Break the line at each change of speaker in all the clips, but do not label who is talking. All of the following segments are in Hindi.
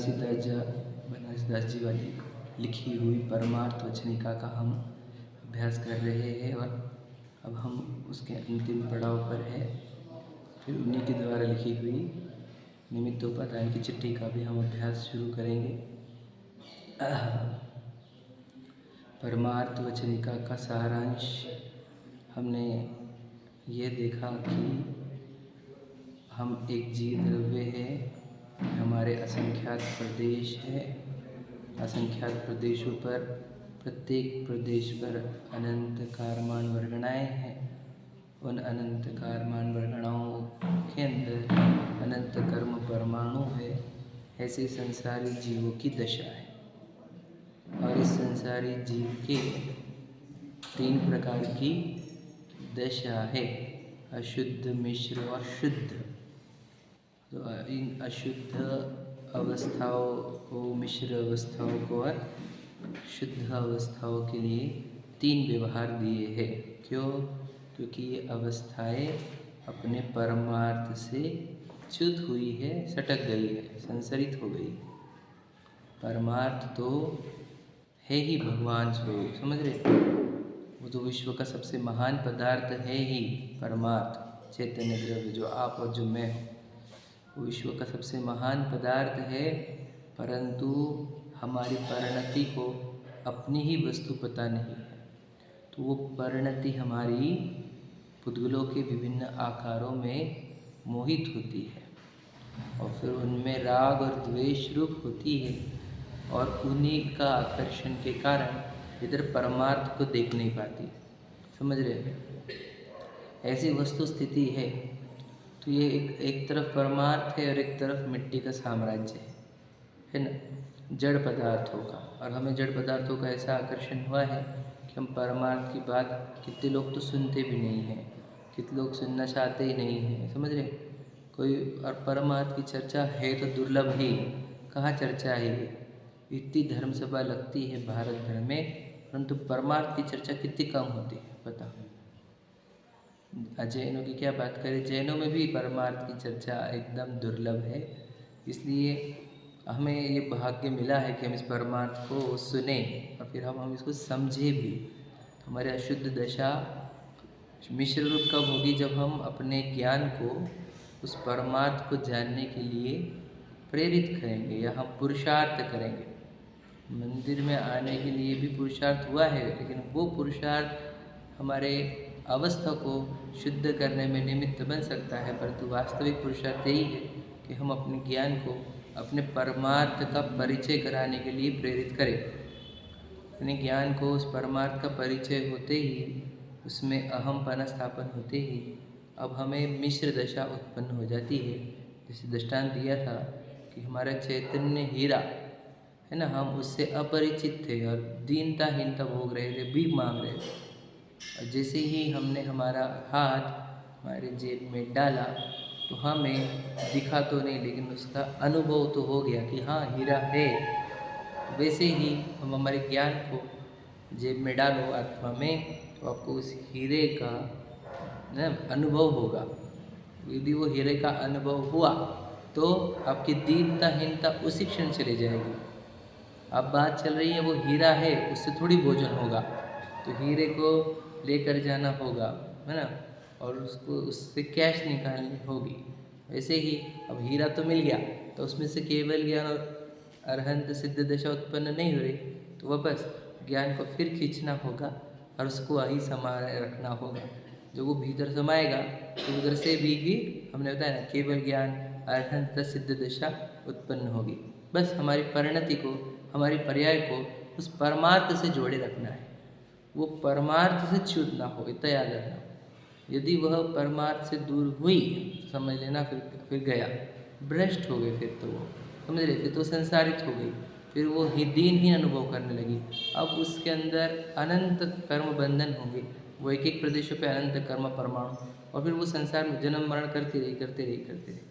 बनारसीदास जी वाली लिखी हुई परमार्थ वचनिका का हम अभ्यास कर रहे हैं और अब हम उसके अंतिम पड़ाव पर है। फिर उन्हीं के द्वारा लिखी हुई निमित्तोपादान की चिट्ठी का भी हम अभ्यास शुरू करेंगे। परमार्थ वचनिका का सारांश हमने ये देखा कि हम एक जीव द्रव्य है, हमारे असंख्यात प्रदेश है, असंख्यात प्रदेशों पर प्रत्येक प्रदेश पर अनंत कारमान वर्गणाएँ हैं। उन अनंत कारमान वर्गणाओं के अंदर अनंत कर्म परमाणु है। ऐसे संसारी जीवों की दशा है और इस संसारी जीव के 3 प्रकार की दशा है, अशुद्ध, मिश्र और शुद्ध। तो इन अशुद्ध अवस्थाओं को, मिश्र अवस्थाओं को और शुद्ध अवस्थाओं के लिए 3 व्यवहार दिए हैं। क्यों? क्योंकि ये अवस्थाएं अपने परमार्थ से च्युत हुई है, सटक गई है, संसरित हो गई। परमार्थ तो है ही भगवान स्वरूप, समझ रहे? वो तो विश्व का सबसे महान पदार्थ है ही परमार्थ, चैतन्य द्रव्य जो आप और जो मैं हूँ, वो विश्व का सबसे महान पदार्थ है। परंतु हमारी परिणति को अपनी ही वस्तु पता नहीं है, तो वो परिणति हमारी पुद्गलों के विभिन्न आकारों में मोहित होती है और फिर उनमें राग और द्वेष रूप होती है और उन्हीं का आकर्षण के कारण इधर परमार्थ को देख नहीं पाती। समझ रहे हैं? ऐसी वस्तु स्थिति है। तो ये एक तरफ परमार्थ है और एक तरफ मिट्टी का साम्राज्य है ना, जड़ पदार्थों का। और हमें जड़ पदार्थों का ऐसा आकर्षण हुआ है कि हम परमार्थ की बात कितने लोग तो सुनते भी नहीं हैं, कितने लोग सुनना चाहते ही नहीं हैं। समझ रहे? कोई और परमार्थ की चर्चा है तो दुर्लभ ही, कहाँ चर्चा है? इतनी धर्म सभा लगती है भारत भर में, परंतु परमार्थ की चर्चा कितनी कम होती है, पता? जैनों की क्या बात करें, जैनों में भी परमार्थ की चर्चा एकदम दुर्लभ है। इसलिए हमें ये भाग्य मिला है कि हम इस परमार्थ को सुने और फिर हम इसको समझे भी। तो हमारे अशुद्ध दशा मिश्र रूप कब होगी? जब हम अपने ज्ञान को उस परमार्थ को जानने के लिए प्रेरित करेंगे या हम पुरुषार्थ करेंगे। मंदिर में आने के लिए भी पुरुषार्थ हुआ है, लेकिन वो पुरुषार्थ हमारे अवस्था को शुद्ध करने में निमित्त बन सकता है, परंतु वास्तविक पुरुषार्थ यही है कि हम अपने ज्ञान को अपने परमार्थ का परिचय कराने के लिए प्रेरित करें। अपने ज्ञान को उस परमार्थ का परिचय होते ही, उसमें अहमपना स्थापन होते ही अब हमें मिश्र दशा उत्पन्न हो जाती है। जैसे दृष्टांत दिया था कि हमारा चैतन्य हीरा है ना, हम उससे अपरिचित थे और दीनता भोग रहे थे, भीख मांग रहे थे। और जैसे ही हमने हमारा हाथ हमारे जेब में डाला तो हमें दिखा तो नहीं, लेकिन उसका अनुभव तो हो गया कि हाँ हीरा है। वैसे ही हम हमारे ज्ञान को जेब में डालो आत्मा में, तो आपको उस हीरे का अनुभव होगा। यदि वो हीरे का अनुभव हुआ तो आपकी दीनताहीनता उसी क्षण चली जाएगी। अब बात चल रही है वो हीरा है, उससे थोड़ी भोजन होगा, तो हीरे को लेकर जाना होगा, है ना, और उसको उससे कैश निकालनी होगी। वैसे ही अब हीरा तो मिल गया, तो उसमें से केवल ज्ञान और अरहंत सिद्ध दशा उत्पन्न नहीं हो रही, तो वापस ज्ञान को फिर खींचना होगा और उसको वहीं समाये रखना होगा। जो वो भीतर समाएगा तो उधर से भी हमने बताया ना, केवल ज्ञान अरहंत सिद्ध दशा उत्पन्न होगी। बस हमारी परिणति को, हमारी पर्याय को उस परमार्थ से जोड़े रखना है। वो परमार्थ से च्युत ना हो, इतना याद रखना। यदि वह परमार्थ से दूर हुई, समझ लेना फिर गया, भ्रष्ट हो गए, फिर तो वो समझ रहे, फिर तो संसारित हो गई, फिर वो दीनहीन अनुभव करने लगी। अब उसके अंदर अनंत कर्म बंधन होंगे, वो एक प्रदेशों पे अनंत कर्म परमाणु, और फिर वो संसार में जन्म मरण करते रही।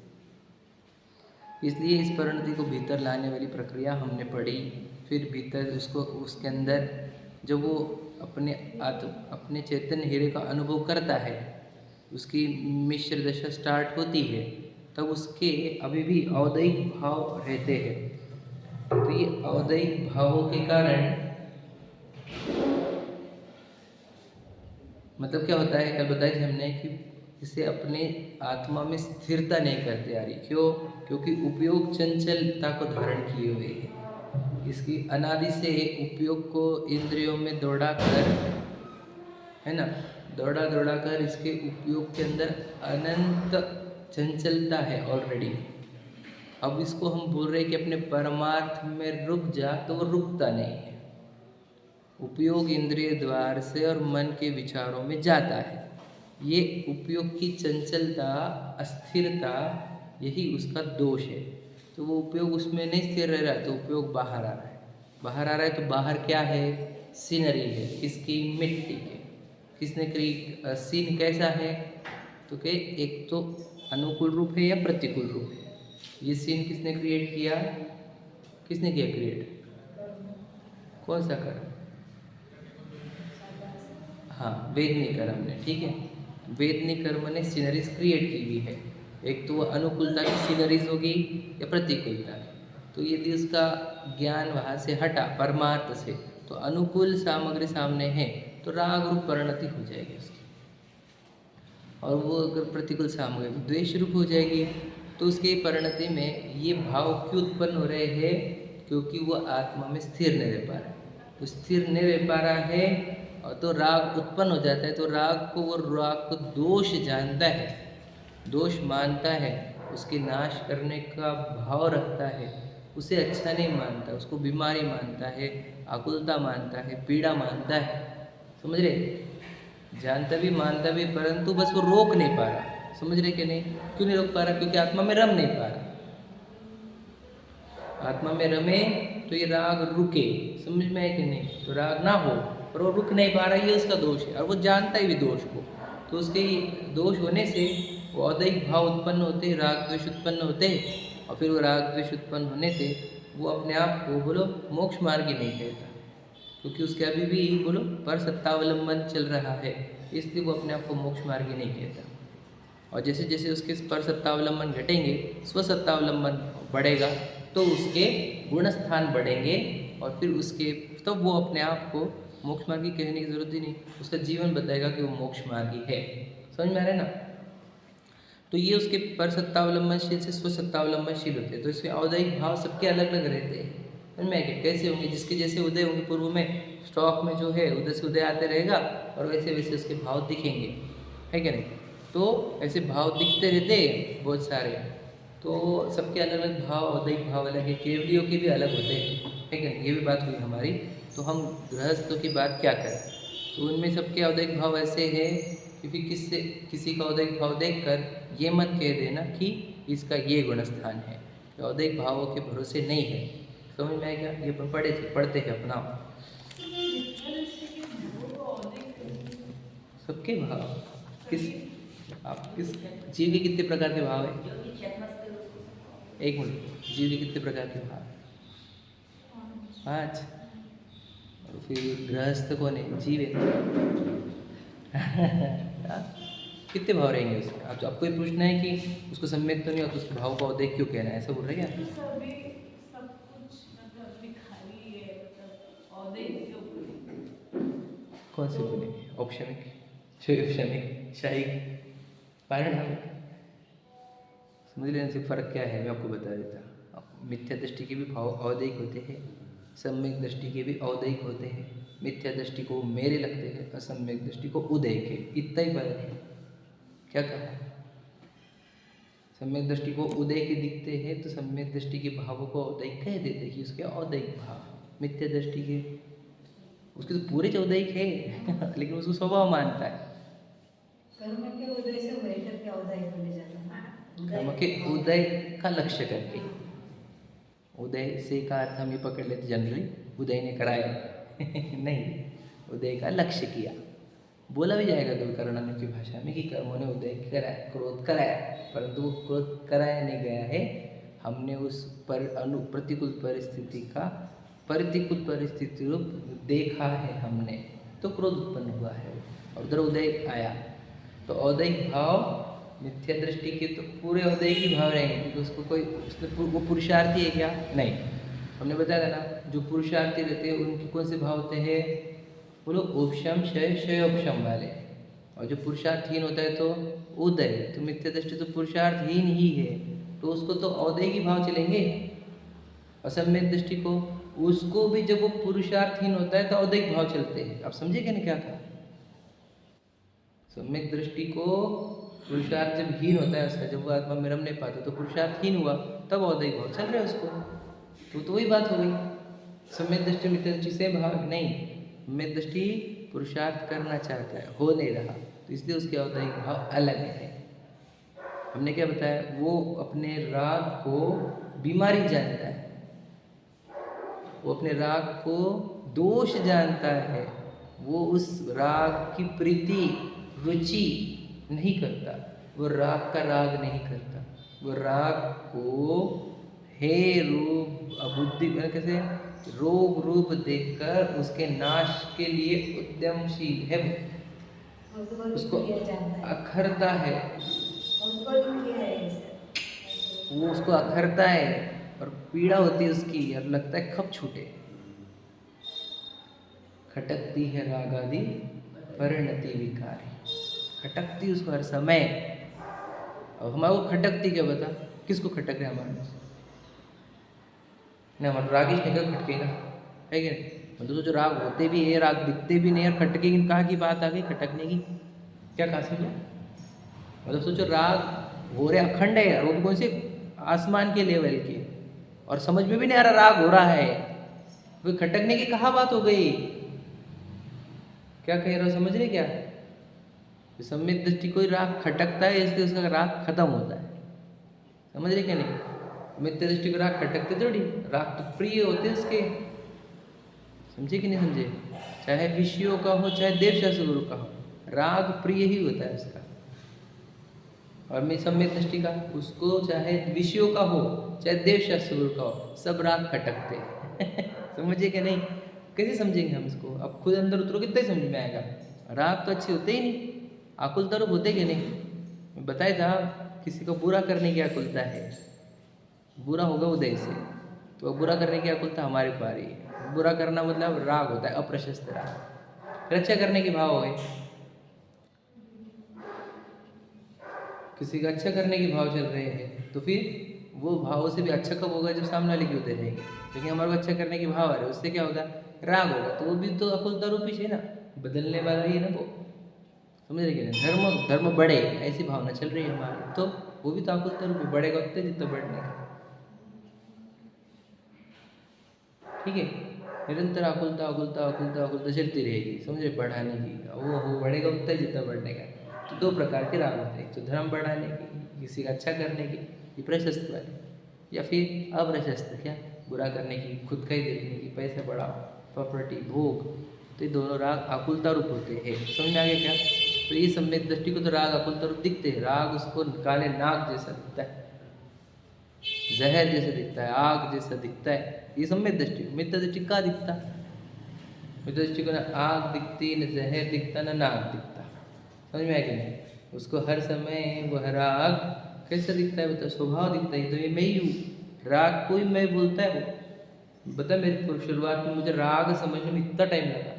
इसलिए इस परिणति को भीतर लाने वाली प्रक्रिया हमने पढ़ी। फिर भीतर उसको, उसके अंदर जब वो अपने चैतन्य हीरे का अनुभव करता है, उसकी मिश्र दशा स्टार्ट होती है, तब उसके अभी भी औदैहिक भाव रहते हैं। तो ये औदैहिक भावों के कारण मतलब क्या होता है, कल बताया था हमने कि इसे अपने आत्मा में स्थिरता नहीं करते आ रही। क्यों? क्योंकि उपयोग चंचलता को धारण किए हुए है। इसकी अनादि से उपयोग को इंद्रियों में दौड़ा कर, है ना, दौड़ा दौड़ा कर इसके उपयोग के अंदर अनंत चंचलता है ऑलरेडी। अब इसको हम बोल रहे हैं कि अपने परमार्थ में रुक जा, तो वो रुकता नहीं है। उपयोग इंद्रिय द्वार से और मन के विचारों में जाता है। ये उपयोग की चंचलता, अस्थिरता, यही उसका दोष है। तो वो उपयोग उसमें नहीं स्थिर रह रहा, तो उपयोग बाहर आ रहा है। बाहर आ रहा है तो बाहर क्या है? सीनरी है। किसकी? मिट्टी के। किसने सीन कैसा है? तो के एक तो अनुकूल रूप है या प्रतिकूल रूप है। ये सीन किसने क्रिएट किया? किसने किया क्रिएट? कौन सा कर्म? हाँ, वेदनी कर्म ने। ठीक है, वेदनी कर्म ने सीनरीज क्रिएट की हुई है। एक तो वो अनुकूलता की सीनरीज होगी या प्रतिकूलता। तो यदि उसका ज्ञान वहाँ से हटा परमार्थ से, तो अनुकूल सामग्री सामने है तो राग रूप परिणति हो जाएगी उसकी। और वो अगर प्रतिकूल सामग्री द्वेष रूप हो जाएगी, तो उसकी परिणति में ये भाव क्यों उत्पन्न हो रहे हैं? क्योंकि वो आत्मा में स्थिर नहीं रह पा रहा है। तो स्थिर नहीं रह पा रहा है और तो राग उत्पन्न हो जाता है। तो राग को दोष जानता है, दोष मानता है, उसके नाश करने का भाव रखता है, उसे अच्छा नहीं मानता, उसको बीमारी मानता है, आकुलता मानता है, पीड़ा मानता है। समझ रहे? जानता भी मानता भी, परंतु बस वो रोक नहीं पा रहा। समझ रहे कि नहीं? क्यों नहीं रोक पा रहा? क्योंकि आत्मा में रम नहीं पा रहा। आत्मा में रमे तो ये राग रुके। समझ में है कि नहीं? तो राग ना हो पर वो रुक नहीं पा रहा, ये उसका दोष है। और वो जानता ही भी दोष को, तो उसके दोष होने से वो औदैहिक भाव उत्पन्न होते हैं, राग द्वेष उत्पन्न होते हैं। और फिर वो राग द्वेष उत्पन्न होने से वो अपने आप को बोलो मोक्ष मार्ग ही नहीं कहता, क्योंकि उसके अभी भी बोलो पर सत्तावलंबन चल रहा है, इसलिए वो अपने आप को मोक्ष मार्ग ही नहीं कहता। और जैसे जैसे उसके पर सत्तावलंबन घटेंगे, स्वसत्तावलंबन बढ़ेगा, तो उसके गुण स्थान बढ़ेंगे और फिर उसके तब वो अपने आप को मोक्ष मार्गी कहने की जरूरत ही नहीं, उसका जीवन बताएगा कि वो मोक्ष मार्गी है। समझ में आ रहा है ना? तो ये उसके पर सत्तावलंबनशील से स्वसत्तावलंबनशील होते हैं। तो इसमें औदैहिक भाव सबके अलग अलग रहते हैं। समझ में आएगा? कैसे होंगे? जिसके जैसे उदय होंगे पूर्व में, स्टॉक में जो है उदय से उदय आते रहेगा और वैसे वैसे उसके भाव दिखेंगे, है क्या नहीं? तो ऐसे भाव दिखते रहते हैं बहुत सारे। तो सबके अलग अलग भाव, औदैहिक भाव अलग है, केवलियों के भी अलग होते हैं, है क्या नहीं? ये भी बात हुई हमारी। तो हम गृहस्थों की बात क्या करें? तो उनमें सबके औदैहिक भाव ऐसे है कि फिर किसी का औदैहिक भाव देखकर ये मत कह देना कि इसका ये गुण स्थान है। औदैहिक भावों के भरोसे नहीं है। समझ में आएगा? ये पढ़ते हैं अपना सबके भाव। किस जीव के कितने प्रकार के भाव है? एक मिनट, जीव के कितने प्रकार के भाव? 5। और फिर गृहस्थ कौन है? जीव है। कितने भाव रहेंगे उसके? आपको ये पूछना है कि उसको सम्यक तो नहीं होता, उसके भाव को औदैहिक क्यों कहना है, ऐसा बोल रहे हैं क्या? कौन से बोलेंगे? औपशमिक, क्षमिक, शाहीक, पारिणामिक? समझ लेने से फ़र्क क्या है मैं आपको बता देता। मिथ्या दृष्टि के भी भाव औदैहिक होते हैं, सम्यक दृष्टि के भी औदैहिक होते हैं। मिथ्या दृष्टि को मेरे लगते हैं, असम्यक दृष्टि को उदैहिक है। इतना ही फर्क है। क्या कहा? सम्यक दृष्टि को उदय के दिखते हैं तो सम्यक दृष्टि के भावों को औदैहिक कह देते हैं कि उसके औदैहिक भाव। मिथ्या दृष्टि के उसके तो पूरे औदैहिक है लेकिन उसको स्वभाव मानता है।
कर्म के उदय से वैतर के औदैहिक बन जाता है।
कर्म के उदय का लक्ष्य करके, उदय से का अर्थ हम ये पकड़ लेते जनरली उदय ने कराया नहीं, उदय का लक्ष्य किया। बोला भी जाएगा कभी कर्णन की भाषा में कि कर्मों ने उदय कराया, क्रोध कराया, परंतु वो क्रोध कराया नहीं गया है। हमने उस पर प्रतिकूल परिस्थिति रूप देखा है हमने, तो क्रोध उत्पन्न हुआ है और उधर उदय आया। तो औदैहिक भाव मिथ्या दृष्टि के तो पूरे औदैहिक ही भाव रहेंगे, क्योंकि उसको कोई वो पुरुषार्थी है क्या? नहीं। हमने बताया था ना, जो पुरुषार्थी रहते हैं उनके कौन से भाव होते हैं, वो लोग उपशम क्षय क्षयोपशम वाले। और जो पुरुषार्थहीन होता है तो उदय, तो मिथ्या दृष्टि तो पुरुषार्थहीन ही है, तो उसको तो औदय की भाव चलेंगे। असम्यक दृष्टि को, उसको भी जब वो पुरुषार्थहीन होता है तो औदैहिक भाव चलते हैं। आप समझे क्या क्या कहा? सम्यक दृष्टि को पुरुषार्थ जब हीन होता है उसका, जब वो आत्मा में रम नहीं पाता तो पुरुषार्थहीन हुआ, तब औदैहिक भाव चल रहे हैं उसको। तो वही बात हो गई। सम्यक दृष्टि मिथ्या दृष्टि से भाव नहीं, सम्यक दृष्टि पुरुषार्थ करना चाहता है, हो नहीं रहा, तो इसलिए उसके औदैहिक भाव अलग है। हमने क्या बताया, वो अपने राग को बीमारी जानता है, वो अपने राग को दोष जानता है, वो उस राग की प्रीति रुचि नहीं करता, वो राग का राग नहीं करता, वो राग को हे रूप अबुद्धि कैसे रोग रूप देखकर उसके नाश के लिए उद्यमशील है, उसको अखरता है, वो उसको अखरता है और पीड़ा होती है उसकी, और लगता है खप छूटे। खटकती है राग आदि परिणति विकारी, खटकती उसको हर समय। अब हमारे को खटकती क्या बता, किसको खटक रहे हमारे ना, हमारे रागिश निकल खटकेगा, है क्या नहीं? मतलब जो राग होते भी है, राग दिखते भी नहीं, और खटकेगी, कहाँ की बात आ गई खटकने की, क्या कहा समझे? मतलब सोचो राग हो रहे अखंड है, और वो भी कौन से आसमान के लेवल के, और समझ में भी नहीं आ रहा राग हो रहा है, कोई खटकने की कहाँ बात हो गई? क्या कह रहा हो, समझ रहे क्या? सम्यक दृष्टि कोई राग खटकता है इसलिए उसका राग खत्म होता है, समझ रहे क्या नहीं? मिथ्या दृष्टि को राग खटकते थोड़ी, राग तो प्रिय होते हैं उसके, समझे कि नहीं समझे? चाहे विषयों का हो चाहे देव शास्त्र गुरु का हो, राग प्रिय ही होता है उसका। और मैं सम्यक दृष्टि का, उसको चाहे विषयों का हो चाहे देव शास्त्र गुरु का हो, सब राग खटकते हैं समझे क्या नहीं? कैसे समझेंगे हम इसको? अब खुद अंदर उतरो कितना ही समझ में आएगा। राग तो अच्छे होते ही नहीं, आकुलता रूप होते कि नहीं? बताया था किसी को बुरा करने की आकुलता है, बुरा होगा उदय से, तो बुरा करने की आकुलता हमारे को आ रही है। बुरा करना मतलब राग होता है, अप्रशस्त राग। रक्षा करने के भाव है, किसी का अच्छा करने के भाव चल रहे हैं, तो फिर वो भाव से भी अच्छा कब होगा, जब सामने वाले की उदय रहेगी। लेकिन हमारे को अच्छा करने के भाव आ रहे हैं, उससे क्या होगा, राग होगा, तो वो भी तो अकुलता रूप ही है ना, बदलने वाला ही है ना वो, समझ रहे क्या? धर्म धर्म बढ़े ऐसी भावना चल रही है हमारी, तो वो भी तो अकुलता रूप बढ़ेगा उतने जितना बढ़ने का, ठीक है? निरंतर आकुलता आकुलता आकुलता आकुलता चलती रहेगी, समझे, बढ़ाने की, वो बढ़ेगा उतना ही जितना बढ़ने का। तो दो प्रकार के राग होते हैं, तो धर्म बढ़ाने की, किसी का अच्छा करने की, ये प्रशस्त वाले, या फिर अप्रशस्त, क्या बुरा करने की, खुद का ही देखने की, पैसे बढ़ाओ, प्रॉपर्टी, भोग, तो ये दोनों राग आकुलता रूप होते हैं। समझ में आ गया क्या? तो ये सम्यक दृष्टि को तो राग आकुलता रूप दिखते हैं, राग उसको काले नाग जैसा दिखता है, जहर जैसे दिखता है, आग जैसा दिखता है, ये सम्यक दृष्टि। मिथ्या दृष्टि का दिखता, मिथ्या दृष्टि को ना आग दिखती, न जहर दिखता, न नाग दिखता, समझ में आया कि नहीं? उसको हर समय वह राग कैसा दिखता है, बता, स्वभाव दिखता है, तो ये मैं ही हूँ, राग को ही मैं बोलता है वो। बता, मेरे शुरुआत में मुझे राग समझने में इतना टाइम लगा,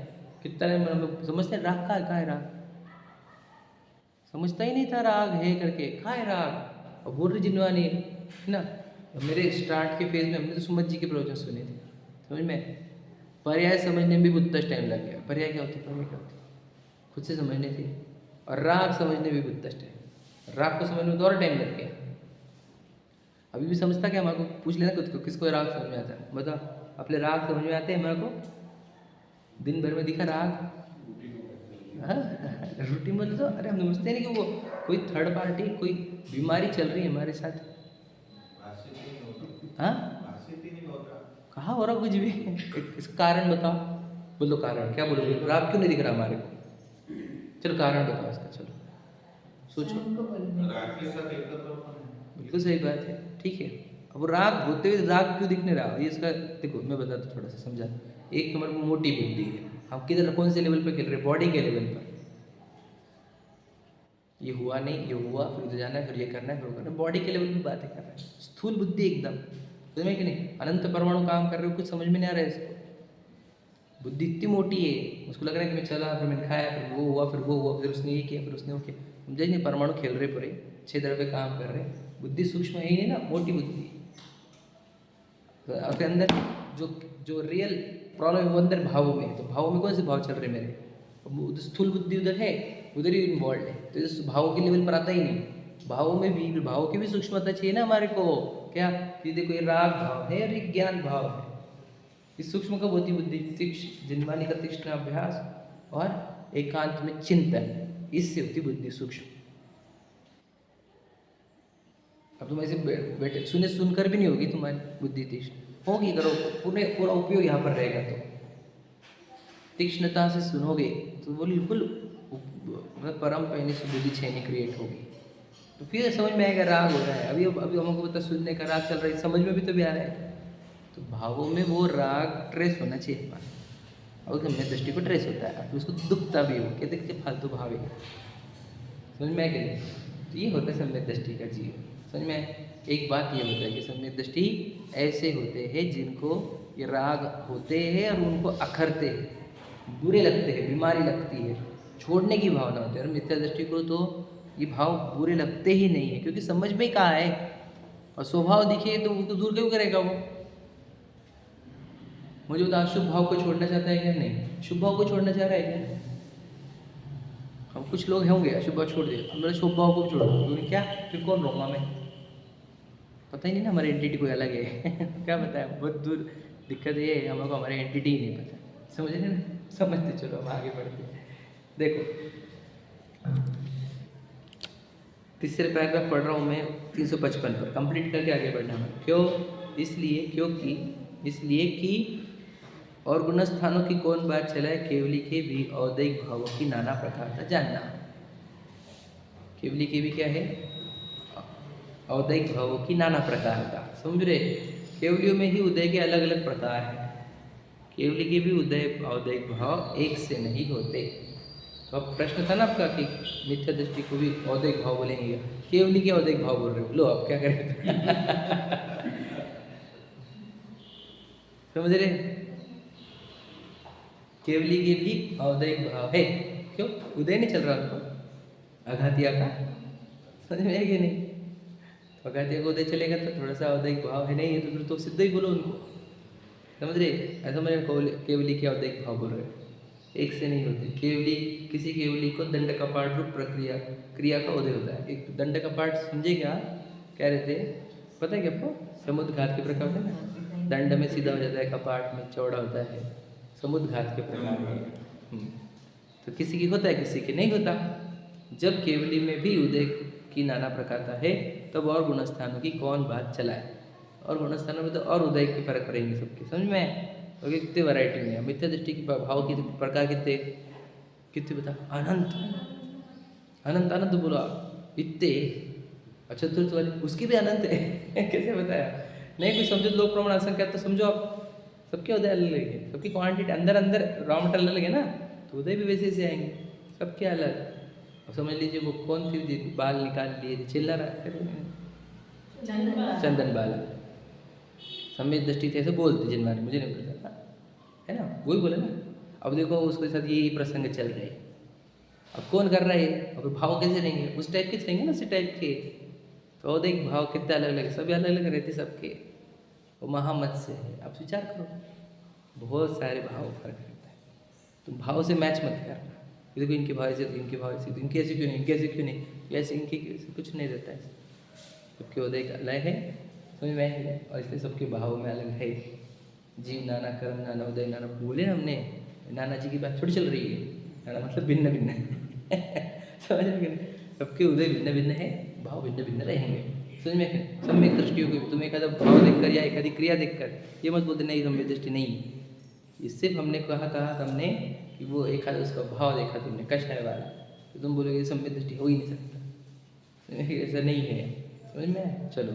कितना टाइम, हम समझते हैं राग कहाँ है, राग समझता ही नहीं था राग है करके, कहाँ है राग, और बोल रही जिनवानी है ना। मेरे स्टार्ट के फेज में हमने तो सुमत जी के प्रवचन सुने थे, समझ में? पर्याय समझने में भी बहुत टाइम लग गया। पर्याय क्या होती है, पर्याय क्या होती है, खुद से समझने थी, और राग समझने में भी बहुत टाइम, राग को समझने में तो और टाइम लग गया। अभी भी समझता क्या, हमारे को पूछ लेना खुद को, किसको राग समझ में आता है, बताओ, अपने राग समझ में आते हैं हमारे को? दिन भर में दिखा राग, हाँ रूटीन बोले तो, अरे हम समझते नहीं कि वो कोई थर्ड पार्टी, कोई बीमारी चल रही है हमारे साथ, हाँ कहाँ हो रहा कुछ भी इसका कारण बताओ, बोलो कारण क्या बोलोगे, राग क्यों नहीं दिख रहा हमारे को? चलो कारण बताओ इसका, चलो सोचो। बिल्कुल सही बात है, ठीक है। अब वो राग होते हुए राग क्यों दिखने रहा, ये इसका देखो मैं बताता हूँ थोड़ा सा समझा। एक तो हमारे को मोटी बुद्धि है, हम किधर कौन से लेवल पर खेल रहे हैं, बॉडी के लेवल पर, ये हुआ नहीं, ये हुआ, फिर उधर जाना है, फिर ये करना है, फिर वो करना है, बॉडी के लेवल पे बातें कर रहे हैं, स्थूल बुद्धि एकदम। समझ में कि नहीं? अनंत परमाणु काम कर रहे हो, कुछ समझ में नहीं आ रहा है इसको। बुद्धि इतनी मोटी है, उसको लग रहा है कि मैं चला, फिर मैंने खाया, फिर वो हुआ, फिर वो हुआ, फिर उसने ये किया, फिर उसने वो किया। समझे नहीं? परमाणु खेल रहे पूरे, 6 तरह पे काम कर रहे हैं। बुद्धि सूक्ष्म है ही नहीं ना, मोटी बुद्धि। तो आपके अंदर जो जो रियल प्रॉब्लम है वो अंदर भावों में है। तो भावों में कौन से भाव चल रहे हैं मेरे? अब स्थूल बुद्धि उधर है, उधर ही इन्वॉल्व है, तो इस भावों के लेवल पर आता ही नहीं। भावों में भी, भावों की भी सूक्ष्मता चाहिए ना हमारे को। क्या कि देखो, ये राग भाव है और ये ज्ञान भाव है। इस सूक्ष्म कब होती बुद्धि? तीक्ष्ण जिन्वानी का तीक्ष्ण अभ्यास और एकांत में चिंतन, इससे होती बुद्धि सूक्ष्म। अब तुम ऐसे बैठे सुने सुनकर भी नहीं होगी तुम्हारी बुद्धि तीक्ष्ण होगी। करो पूरा उपयोग यहाँ पर रहेगा तो तीक्ष्णता से सुनोगे तो वो बिल्कुल मतलब परम पहले से बुद्धि छेनी क्रिएट होगी। तो फिर समझ में आएगा राग हो रहा है। अभी हमको पता सुनने का राग चल रहा है, समझ में भी तो भी आ रहा है। तो भावों में वो राग ट्रेस होना चाहिए हमारा, और गम्य दृष्टि को ट्रेस होता है, तो उसको दुखता भी हो कि देखते फालतू भाव है। समझ में आएगा? तो ये होता है सम्यक दृष्टि का जीव। समझ में? एक बात ये होता है कि सम्यक दृष्टि ऐसे होते हैं जिनको ये राग होते हैं और उनको अखरते हैं, बुरे लगते हैं, बीमारी लगती है, छोड़ने की भावना होती है। और मिथ्या दृष्टि को तो ये भाव बुरे लगते ही नहीं है, क्योंकि समझ में कहाँ है। और स्वभाव दिखे तो उनको दूर क्यों करेगा वो? मुझे बता, अशुभ भाव को छोड़ना चाहता है क्या? नहीं। शुभ भाव को छोड़ना चाह रहा है क्या? हम कुछ लोग होंगे अशुभ भाव छोड़ दिए, हम शुभ भाव को छोड़ दो, क्या फिर कौन रहूँगा मैं? पता ही नहीं ना, हमारी एंटिटी कोई अलग है। क्या पता है, बहुत दूर दिक्कत ये है, हम लोग को हमारी एंटिटी ही नहीं पता। समझ रहे ना? समझते चलो, हम आगे बढ़ते हैं। देखो, तीसरे पैराग्राफ पढ़ रहा हूँ मैं 355 पर, कंप्लीट करके आगे बढ़ना है। क्यों? इसलिए कि और गुणस्थानों की कौन बात चलाए, केवली के भी औदैहिक भावों की नाना प्रकार का जानना। केवली के भी क्या है? औदैहिक भावों की नाना प्रकार का। समझ रहे? केवलियों में ही उदय के अलग अलग प्रकार हैं। केवली के भी उदय औदैहिक भाव एक से नहीं होते। तो अब प्रश्न था ना आपका कि मिथ्या दृष्टि को भी औदैहिक भाव बोलेंगे, केवली के औदैहिक भाव बोल रहे हो, लो अब क्या करें? समझ रहे? केवली के भी औदैहिक भाव है। क्यों? उदय नहीं चल रहा उनको अघातिया का। समझ में है कि नहीं? तो अघातिया को उदय चलेगा तो थोड़ा सा औदैहिक भाव है, नहीं है तो फिर तो सिद्ध ही बोलो उनको। समझ रहे? ऐसा समझ केवली के औदैहिक भाव बोल रहे, एक से नहीं होते। केवली, किसी केवली को दंड कपाट रूप प्रक्रिया क्रिया का उदय होता है। एक दंड कपाट समझे क्या कह रहे थे? पता है क्या आपको? समुद्र घात के प्रकार है ना, दंड में सीधा हो जाता है, कपाट में चौड़ा होता है, समुद्र घात के प्रकार है। तो किसी की होता है, किसी की नहीं होता। जब केवली में भी उदय की नाना प्रकारता है, तब और गुणस्थानों की कौन बात चलाए। और गुणस्थानों में तो और उदय के फर्क पड़ेंगे सबके, समझ में? तो कितने वैरायटी में है मिथ्या दृष्टि के भाव की प्रकार, कितने कितने बता? अनंत अनंत अनंत बोला इतने। अच्छा, चतुर्थ वाले उसकी भी अनंत है। कैसे बताया? नहीं कुछ समझो, लोक प्रमाण असंख्या तो समझो आप, सबके उदय अलग अलग है, सबकी क्वांटिटी अंदर अंदर रॉ मटेरियल अलग है ना, तो उदय भी वैसे से आएंगे सबके अलग। अब समझ लीजिए वो कौन थी बाल निकाल लिए चिल्ला रहा है, चंदन बाल। सम्यक दृष्टि थे ऐसे बोलते जिन बारे मुझे नहीं पता है ना, वही बोले ना। अब देखो उसके साथ ये प्रसंग चल रहे हैं, अब कौन कर रहा है, अब भाव कैसे रहेंगे? उस टाइप के रहेंगे ना, उसी टाइप के। तो औदैहिक भाव कितने अलग अलग, सभी अलग अलग रहते सबके। वो महामत से है, आप विचार करो, बहुत सारे भाव फर्क रहता है। तुम भाव से मैच मत करना, देखो इनके भाव ऐसे, इनके भाव ऐसे, इनके ऐसे क्यों नहीं, इनके ऐसे क्यों नहीं, ऐसे इनके कुछ नहीं रहता है। सबके उदय का अलग है, समझ में है? और इसलिए सबके भाव में अलग है। जीव नाना कर्म नाना उदय नाना, बोले हमने नाना जी की बात थोड़ी चल रही है। नाना मतलब भिन्न भिन्न समझ में? सबके उदय भिन्न भिन्न है, भाव भिन्न भिन्न रहेंगे। समझ में? सम्यक दृष्टियों की तुम एक आधा भाव देखकर या एक आधी क्रिया देखकर ये मत बोलते नहीं सम्यक दृष्टि नहीं। इससे हमने कहा हमने कि वो एक आधा उसका भाव देखा तुमने कषाय वाला, तो तुम बोलोगे सम्यक दृष्टि हो ही नहीं सकता। ऐसा नहीं है, समझ में? चलो,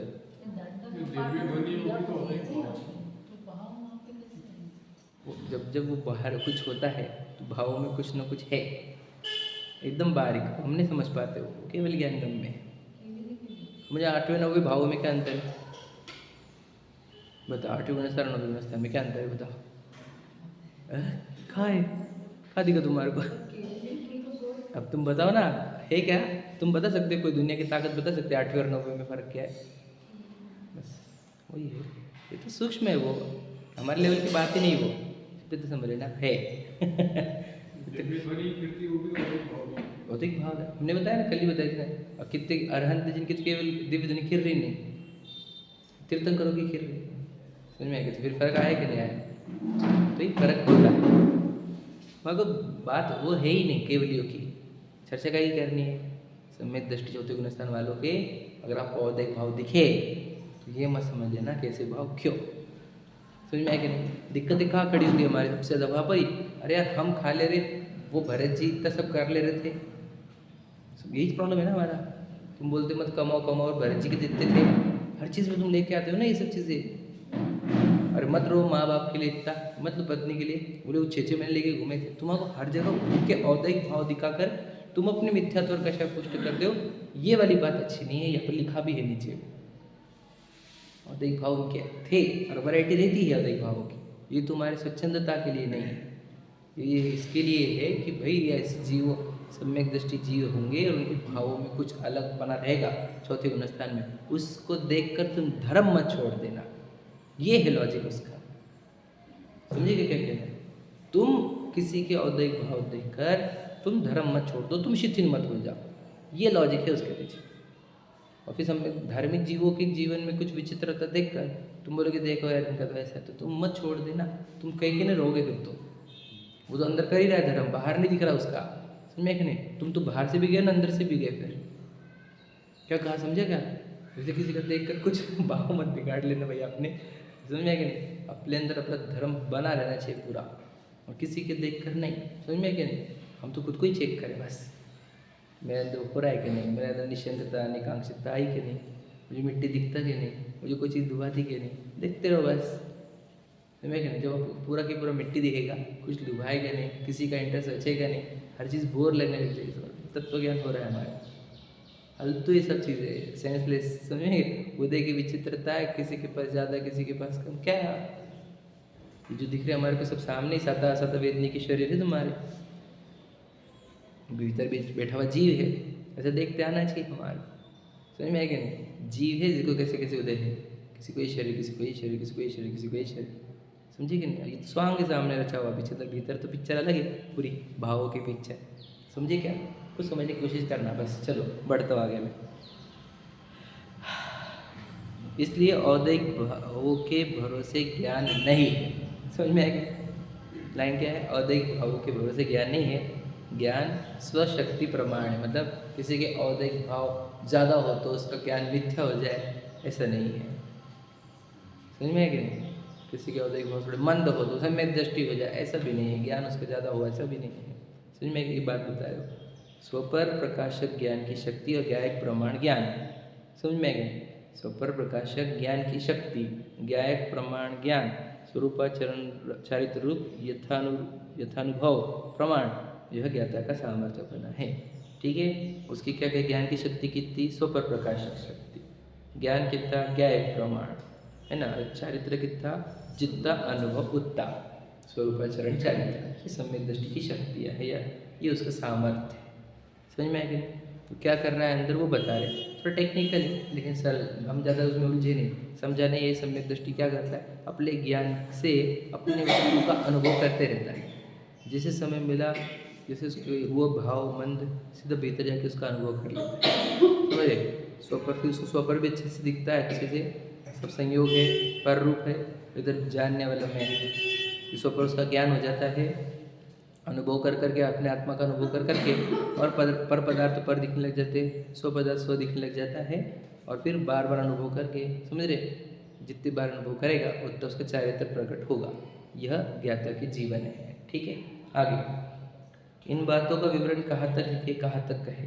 जब जब वो बाहर कुछ होता है तो भावों में कुछ ना कुछ है, एकदम बारीक हम नहीं समझ पाते, वो केवल ज्ञान गम में। मुझे 8वें 9वें भावों में क्या अंतर है? बता 8वें गुणस्थान और 9वें गुणस्थान में क्या अंतर है बताओ। कहाँ है, कहाँ दिखा तुम्हारे को? अब तुम बताओ ना, है क्या? तुम बता सकते हो, कोई दुनिया की ताकत बता सकते हो 8वें और 9वें में फ़र्क क्या है? बस वही है, ये तो सूक्ष्म है, वो हमारे लेवल की बात ही नहीं, वो तो समझ लेना है। भौतिक भाव है, हमने बताया ना, कल ही बताया था। और कितने अरहंत जिनके तो केवल दिव्य ध्वनि खिर रही नहीं, तीर्थंकरों की खिर रही, समझ में आएगा? तो फिर फर्क आया कि नहीं आया? तो ये फर्क होता है, मगर बात वो है ही नहीं केवलियों की, चर्चा का ही करनी है। सम्यक दृष्टि चौथे गुणस्थान वालों के अगर आपको औदैहिक भाव दिखे तो ये मत समझ लेना कैसे भाव क्यों, समझ में आया कि नहीं? दिक्कत कहाँ खड़ी होती है हमारी सबसे ज़्यादा? वहाँ पर ही, अरे यार हम खा ले रहे, वो भरत जी इतना सब कर ले रहे थे, यही प्रॉब्लम है ना हमारा। तुम बोलते मत कमाओ कमाओ, और भरत जी के देते थे, हर चीज़ में तुम लेके आते हो ना ये सब चीज़ें। अरे मत रो माँ बाप के लिए इतना, मत लो पत्नी के लिए, बोले वो 6-6 महीने लेके घूमे थे। तुम्हारा हर जगह उनके औदैहिक भाव दिखाकर तुम अपने मिथ्यात्व और कशा पुष्ट करते हो, ये वाली बात अच्छी नहीं है। यहाँ पर लिखा भी है नीचे, औदैहिक भाव उनके थे और वैरायटी रहती है औदैहिक भावों की, ये तुम्हारे स्वच्छंदता के लिए नहीं है, ये इसके लिए है कि भाई ऐसे जीव सम्यक दृष्टि जीव होंगे और उनके भावों में कुछ अलगपना रहेगा चौथे गुणस्थान में, उसको देखकर तुम धर्म मत छोड़ देना, ये है लॉजिक उसका। समझिए क्या कहना है? तुम किसी के औदैहिक भाव देखकर तुम धर्म मत छोड़ दो, तुम शिथिल मत हो जाओ, ये लॉजिक है उसके पीछे। और फिर हम धार्मिक जीवों के जीवन में कुछ विचित्रता देखकर तुम बोलोगे देखो यार इनका तो ऐसा है, तो तुम मत छोड़ देना, तुम कहीं के नहीं रहोगे फिर तो। वो तो अंदर कर ही रहा है धर्म, बाहर नहीं दिख रहा उसका, समझ में कि नहीं? तुम तो बाहर से भी गए ना, अंदर से भी गए, फिर क्या कहा समझे क्या? जैसे किसी का देख कर कुछ भाव मत बिगाड़ लेना भाई आपने, समझ में कि नहीं? अपने अंदर अपना धर्म बना रहना चाहिए पूरा, और किसी के देख कर नहीं, समझ में कि नहीं? हम तो खुद को ही चेक करें बस, मेरे अंदर हो रहा है कि नहीं, मेरे अंदर निश्चिंतता निकांक्षितता आई कि नहीं, मुझे मिट्टी दिखता कि नहीं, मुझे कोई चीज़ डुबाती कि नहीं, देखते रहो बस, समझ में कि नहीं? जब पूरा की पूरा मिट्टी दिखेगा, कुछ डुबाएगा नहीं, किसी का इंटरेस्ट बचेगा नहीं, हर चीज़ बोर लगने लग जाएगी, तत्व ज्ञान हो रहा है हमारा। फालतू ये सब चीज़ें सेंसलेस, समझे? उदय की विचित्रता है, किसी के पास ज़्यादा किसी के पास कम, क्या है ये जो दिख रहे हमारे को सब सामने ही सदा सदा वेदनी के शरीर है तुम्हारे, भीतर बीच बैठा हुआ जीव है, ऐसा देखते आना चाहिए हमारे, समझ में आएगा नहीं? जीव है जिसको कैसे कैसे उदय है, किसी को ये शरीर, किसी को ये शरीर, किसी को ये शरीर, किसी को ये शरीर, समझे कि नहीं? ये तो स्वांग के सामने रचा हुआ पिक्चर, भीतर तो पिक्चर अलग है पूरी, भावों की पिक्चर, समझे क्या? कुछ समझने की कोशिश करना बस, चलो बढ़ता हूँ आगे में। इसलिए औदैहिक भावों के भरोसे ज्ञान नहीं है, समझ में आएगा? लाइन क्या है? औदैहिक भावों के भरोसे ज्ञान नहीं है, ज्ञान स्वशक्ति प्रमाण है, मतलब किसी के औदैहिक भाव ज़्यादा हो तो उसका ज्ञान मिथ्या हो जाए, ऐसा नहीं है, समझ में है कि नहीं? किसी के औदैहिक भाव थोड़े मंद हो तो सम्यक दृष्टि हो जाए, ऐसा भी नहीं है, ज्ञान उसका ज़्यादा हो ऐसा भी नहीं है, समझ में एक बात बता रहे हो? स्वपर प्रकाशक ज्ञान की शक्ति और ज्ञायक प्रमाण ज्ञान, समझ में गए? स्वपर प्रकाशक ज्ञान की शक्ति, ज्ञायक प्रमाण ज्ञान, स्वरूपाचरण चारित्र रूप यथानुभव प्रमाण, यह ज्ञाता का सामर्थ्य बना है, ठीक है? उसकी क्या क्या ज्ञान की शक्ति कितनी? स्वपर प्रकाशक शक्ति, ज्ञान कितना? ज्ञायक प्रमाण है ना, चारित्र कितना? जितना अनुभव उतना, स्वरूपाचरण चारित्र, ये सम्यक दृष्टि की शक्तियाँ है, या ये उसका सामर्थ्य है, समझ में आएगी? तो क्या कर रहा है अंदर वो बता रहे, थोड़ा टेक्निकल है लेकिन सर हम ज़्यादा उसमें उलझे नहीं, समझाने ये सम्यक दृष्टि क्या करता है, अपने ज्ञान से अपने वस्तु का अनुभव करते रहता है, जैसे समय मिला जैसे उसके वो भाव मंद सीधा भीतर जाके उसका अनुभव कर लेता है, समझे? स्वपर फिर उसको स्वपर भी अच्छे से दिखता है, अच्छे से सब संयोग है, पर रूप है, इधर जानने वाला मैं, स्वपर उसका ज्ञान हो जाता है, अनुभव कर करके अपने आत्मा का अनुभव कर करके, और पर पदार्थ पर दिखने लग जाते, स्व पदार्थ स्व दिखने लग जाता है, और फिर बार बार अनुभव करके, समझ रहे? जितनी बार अनुभव करेगा उतना उसका चारित्र प्रकट होगा, यह ज्ञाता के जीवन है, ठीक है? आगे इन बातों का विवरण कहाँ तक लिखे, कहाँ तक कहे?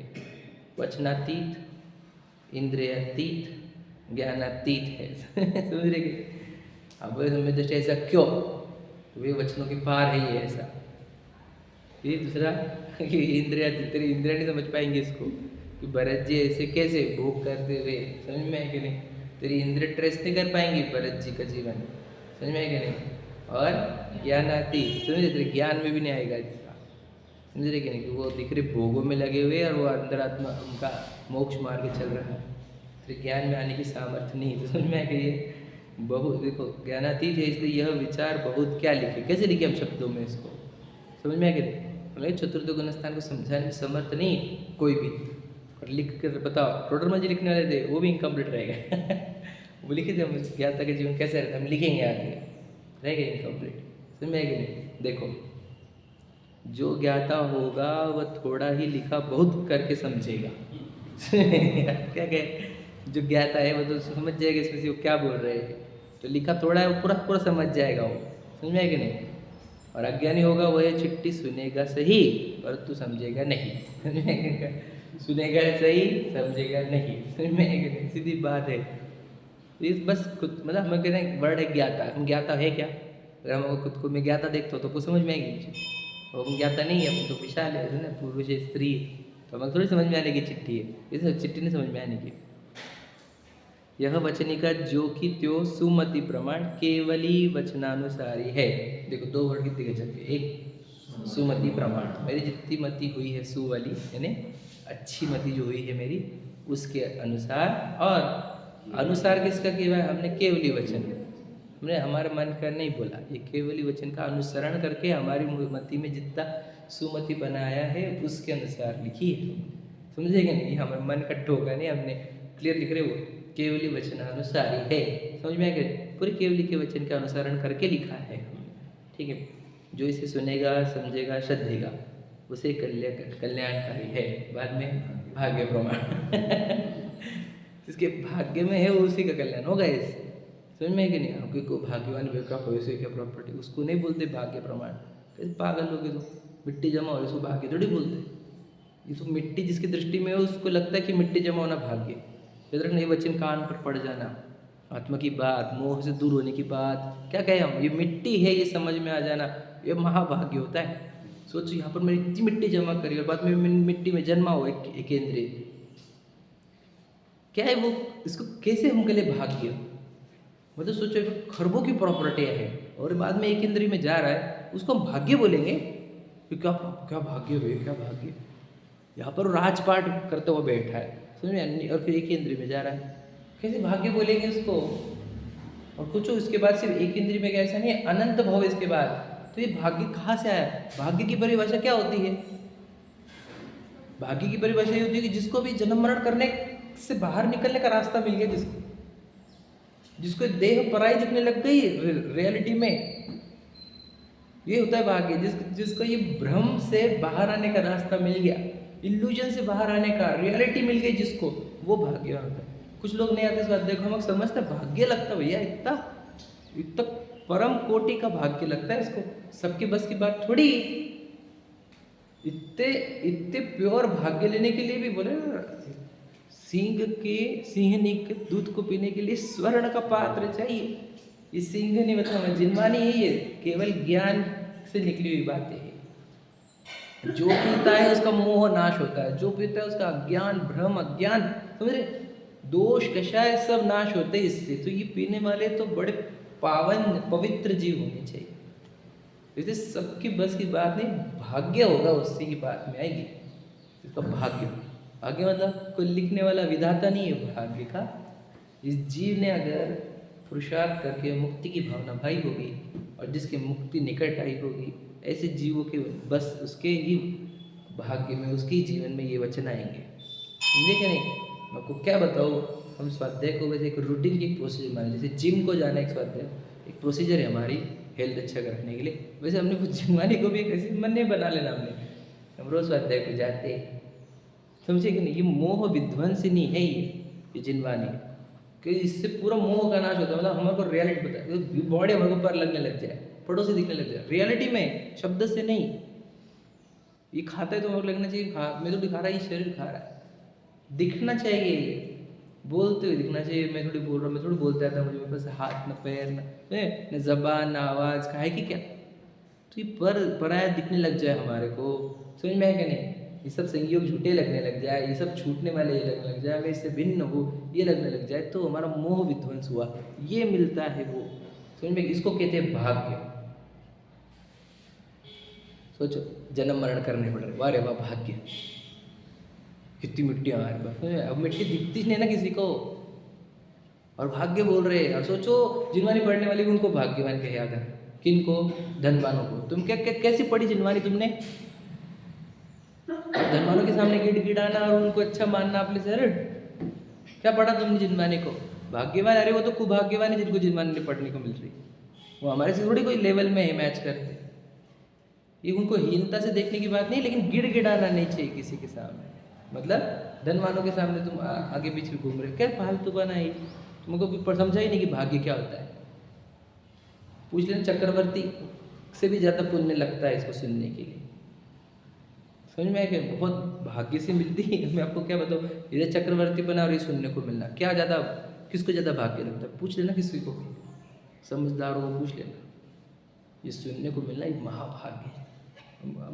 वचनातीत, इंद्रियातीत, ज्ञानातीत है समझ रहे? अब हमें दृष्टि ऐसा क्यों? वे वचनों के पार है ये ऐसा। ये दूसरा कि इंद्रिया तेरी इंद्रिया नहीं समझ पाएंगे इसको कि भरत जी ऐसे कैसे भोग करते हुए, समझ में है कि नहीं? तेरी इंद्रिय ट्रेस नहीं कर पाएंगी भरत जी का जीवन, समझ में आएगा नहीं। और ज्ञानाती, समझ तेरे ज्ञान में भी नहीं आएगा इसका, समझ रहे कि नहीं, कि वो दिख रहे भोगों में लगे हुए और वो अंतरात्मा उनका मोक्ष मार के चल रहा है, तेरे ज्ञान में आने की सामर्थ्य नहीं। तो समझ में आएगा ये बहुत, देखो ज्ञानातीत है इसलिए यह विचार बहुत क्या लिखे, कैसे लिखे हम शब्दों में इसको, समझ में आएगा। मतलब चतुर्थ गुण स्थान को समझाने में समर्थ नहीं कोई भी, और लिख कर बताओ, टोडरमल जी लिखने वाले थे वो भी इनकम्प्लीट रहेगा वो लिखे थे हम ज्ञाता का जीवन कैसे रहता है, हम लिखेंगे आगे, रहेगा इनकम्प्लीट, समझ में आएगा नहीं। देखो जो ज्ञाता होगा वह थोड़ा ही लिखा बहुत करके समझेगा क्या कहे, जो ज्ञाता है वो तो समझ जाएगा इसमें से वो क्या बोल रहे हैं, तो लिखा थोड़ा है वो पूरा पूरा समझ जाएगा वो, समझ में आएगा नहीं। और अज्ञानी होगा वह चिट्ठी सुनेगा सही परंतु समझेगा नहीं, सुनेगा सही समझेगा नहीं, समझ में आएगा नहीं, सीधी बात है। इस बस खुद मतलब हम कह रहे हैं वर्ड है ज्ञाता, हम ज्ञाता है क्या, अगर हम खुद को मैं ज्ञाता देखता हूँ तो कुछ समझ में आएगी, और हम ज्ञाता नहीं है, हम तो विशाल है ना, पुरुष है स्त्री है, तो हमें थोड़ी समझ में आने की चिट्ठी है, इस चिट्ठी नहीं समझ में आने की। यह वचनिका जो कि त्यो सुमति प्रमाण केवली वचनानुसारी है। देखो दो वर्ड कितने गजब के, एक सुमति प्रमाण, मेरी जितनी मति हुई है सु वाली यानी अच्छी मति जो हुई है मेरी उसके अनुसार, और अनुसार किसका किया है हमने, केवली वचन, हमने हमारे मन का नहीं बोला, ये केवली वचन का अनुसरण करके हमारी मति में जितना सुमति बनाया है उसके अनुसार लिखी है, समझेगा नहीं, हमारे मन का ठोका नहीं, हमने क्लियर लिख रहे वो केवली वचनानुसारी है, समझ में आ गया, पूरे केवली के वचन का अनुसरण करके लिखा है, ठीक है। जो इसे सुनेगा समझेगा श्रद्धेगा उसे कल्याणकारी है, बाद में भाग्य प्रमाण जिसके भाग्य में है वो उसी का कल्याण होगा, इस समझ में है कि नहीं। आपके को भाग्यवान व्यक्ति भविष्य क्या प्रॉपर्टी, उसको नहीं बोलते भाग्य प्रमाण, कैसे पागल लोग तो मिट्टी जमा हो इसको भाग्य थोड़ी बोलते, ये तो मिट्टी जिसकी दृष्टि में है उसको लगता है कि मिट्टी जमा होना भाग्य, यदि नहीं वचन कान पर पड़ जाना, आत्मा की बात, मोह से दूर होने की बात, क्या कहें हम, ये मिट्टी है ये समझ में आ जाना, ये महाभाग्य होता है। सोचो यहाँ पर मैंने इतनी मिट्टी जमा करी और बाद में मिट्टी में जन्मा हो एक इंद्रिय, क्या है वो, इसको कैसे हम के लिए भाग्य, मतलब सोचो खरबों की प्रॉपर्टियाँ है और बाद में एक इंद्रिय में जा रहा है, उसको हम भाग्य बोलेंगे, कि क्या क्या भाग्य हुए, क्या भाग्य, यहाँ पर राजपाट करते हुए बैठा है, समझ में, और फिर एक ही इंद्रिय में जा रहा है, कैसे भाग्य बोलेंगे उसको। और कुछ उसके बाद सिर्फ एक इंद्रिय में गया ऐसा नहीं है, अनंत भव इसके बाद, तो ये भाग्य कहाँ से आया, भाग्य की परिभाषा क्या होती है, भाग्य की परिभाषा ये होती है कि जिसको भी जन्म मरण करने से बाहर निकलने का रास्ता मिल गया, जिसको देह पराई दिखने लग गई रियलिटी में, ये होता है भाग्य। जिसको ये भ्रम से बाहर आने का रास्ता मिल गया, इल्यूजन से बाहर आने का रियलिटी मिल गई जिसको, वो भाग्यवान होता है। कुछ लोग नहीं आते इस बात, देखो हम समझते भाग्य लगता भैया, इतना इतना परम कोटि का भाग्य लगता है इसको, सबके बस की बात थोड़ी, इतने इतने प्योर भाग्य लेने के लिए भी बोले सिंहनी के दूध को पीने के लिए स्वर्ण का पात्र चाहिए, ये सिंह नहीं मतलब जिनवानी है, ये केवल ज्ञान से निकली हुई बातें है। जो पीता है उसका मोह नाश होता है, जो पीता है उसका अज्ञान भ्रम अज्ञान समझ रहे, दोष कषाय सब नाश होते हैं इससे। तो ये पीने वाले तो बड़े पावन पवित्र जीव होने चाहिए, इसलिए सबकी बस की बात नहीं, भाग्य होगा उससे की बात में आएगी, इसका भाग्य। भाग्य मतलब कोई लिखने वाला विधाता नहीं है भाग्य का, इस जीव ने अगर पुरुषार्थ करके मुक्ति की भावना भाई होगी और जिसकी मुक्ति निकट आई होगी, ऐसे जीवों के बस उसके ही भाग्य में उसके जीवन में ये वचन आएंगे, समझे क्या नहीं। मैं आपको क्या बताऊँ, हम स्वाध्याय को वैसे एक रूटीन की प्रोसीजर माने, जैसे जिम को जाना एक स्वाध्याय एक प्रोसीजर है हमारी हेल्थ अच्छा करने के लिए, वैसे हमने कुछ जिमवानी को भी एक ऐसे मन नहीं बना लेना हमने, हम रोज स्वाध्याय को जाते हैं, समझे कि नहीं। ये मोह विध्वंसिनी है ये जिनवानी, कि इससे पूरा मोह का नाश होता है, मतलब हमारे को रियलिटी पता है, बॉडी हमारे को पर लगने लग जाए, पड़ोसी दिखने लग जाए, रियलिटी में शब्द से नहीं। ये खाता है तो हमें लगना चाहिए मैं तो दिखा रहा है, ये शरीर खा रहा है, दिखना चाहिए, बोलते हुए दिखना चाहिए। मैं थोड़ी बोल रहा हूँ, मैं थोड़ी बोलता था, मुझे बस हाथ न पैर न जबान न आवाज़ का है कि क्या, तो ये पराया दिखने लग जाए हमारे को, समझ में है क्या नहीं। ये सब संयोग झूठे लगने लग जाए, ये सब छूटने वाले ये लगने लग जाए, हमें इससे भिन्न हो ये लगने लग जाए, तो हमारा मोह विध्वंस हुआ। ये मिलता है वो, समझ में, इसको कहते हैं भाग्य। सोचो, जन्म मरण करने पड़ रहे, वाह रे वाह भाग्य, कितनी मिट्टी हमारे पास, अब मिट्टी दिखती नहीं ना किसी को, और भाग्य बोल रहे हैं। और सोचो, जिनवानी पढ़ने वाली भी उनको भाग्यवान कहा था, किनको? धनवानों को। तुम कैसी पढ़ी जिनवानी तुमने? धनवानों के सामने गिड़गिड़ाना और उनको अच्छा मानना अपने से, अरे क्या पढ़ा तुमने जिनवानी को? भाग्यवान? अरे वो तो खूब भाग्यवान है जिनको जिनवानी पढ़ने को मिल रही, वो हमारे से थोड़ी कोई लेवल में है मैच करते। ये उनको हीनता से देखने की बात नहीं, लेकिन गिड़गिड़ाना नहीं चाहिए किसी के सामने। मतलब धनवानों के सामने तुम आगे पीछे घूम रहे, क्या फालतू बना है, तुमको भी समझा ही नहीं कि भाग्य क्या होता है। पूछ लेना, चक्रवर्ती से भी ज़्यादा पुण्य लगता है इसको सुनने के लिए। समझ में आया कि बहुत भाग्य से मिलती है। मैं आपको क्या बताऊँ, इधर चक्रवर्ती बना और ये सुनने को मिलना, क्या ज़्यादा, किसको ज़्यादा भाग्य लगता है? पूछ लेना किसी को, समझदारों को पूछ लेना। ये सुनने को मिलना एक महाभाग्य है।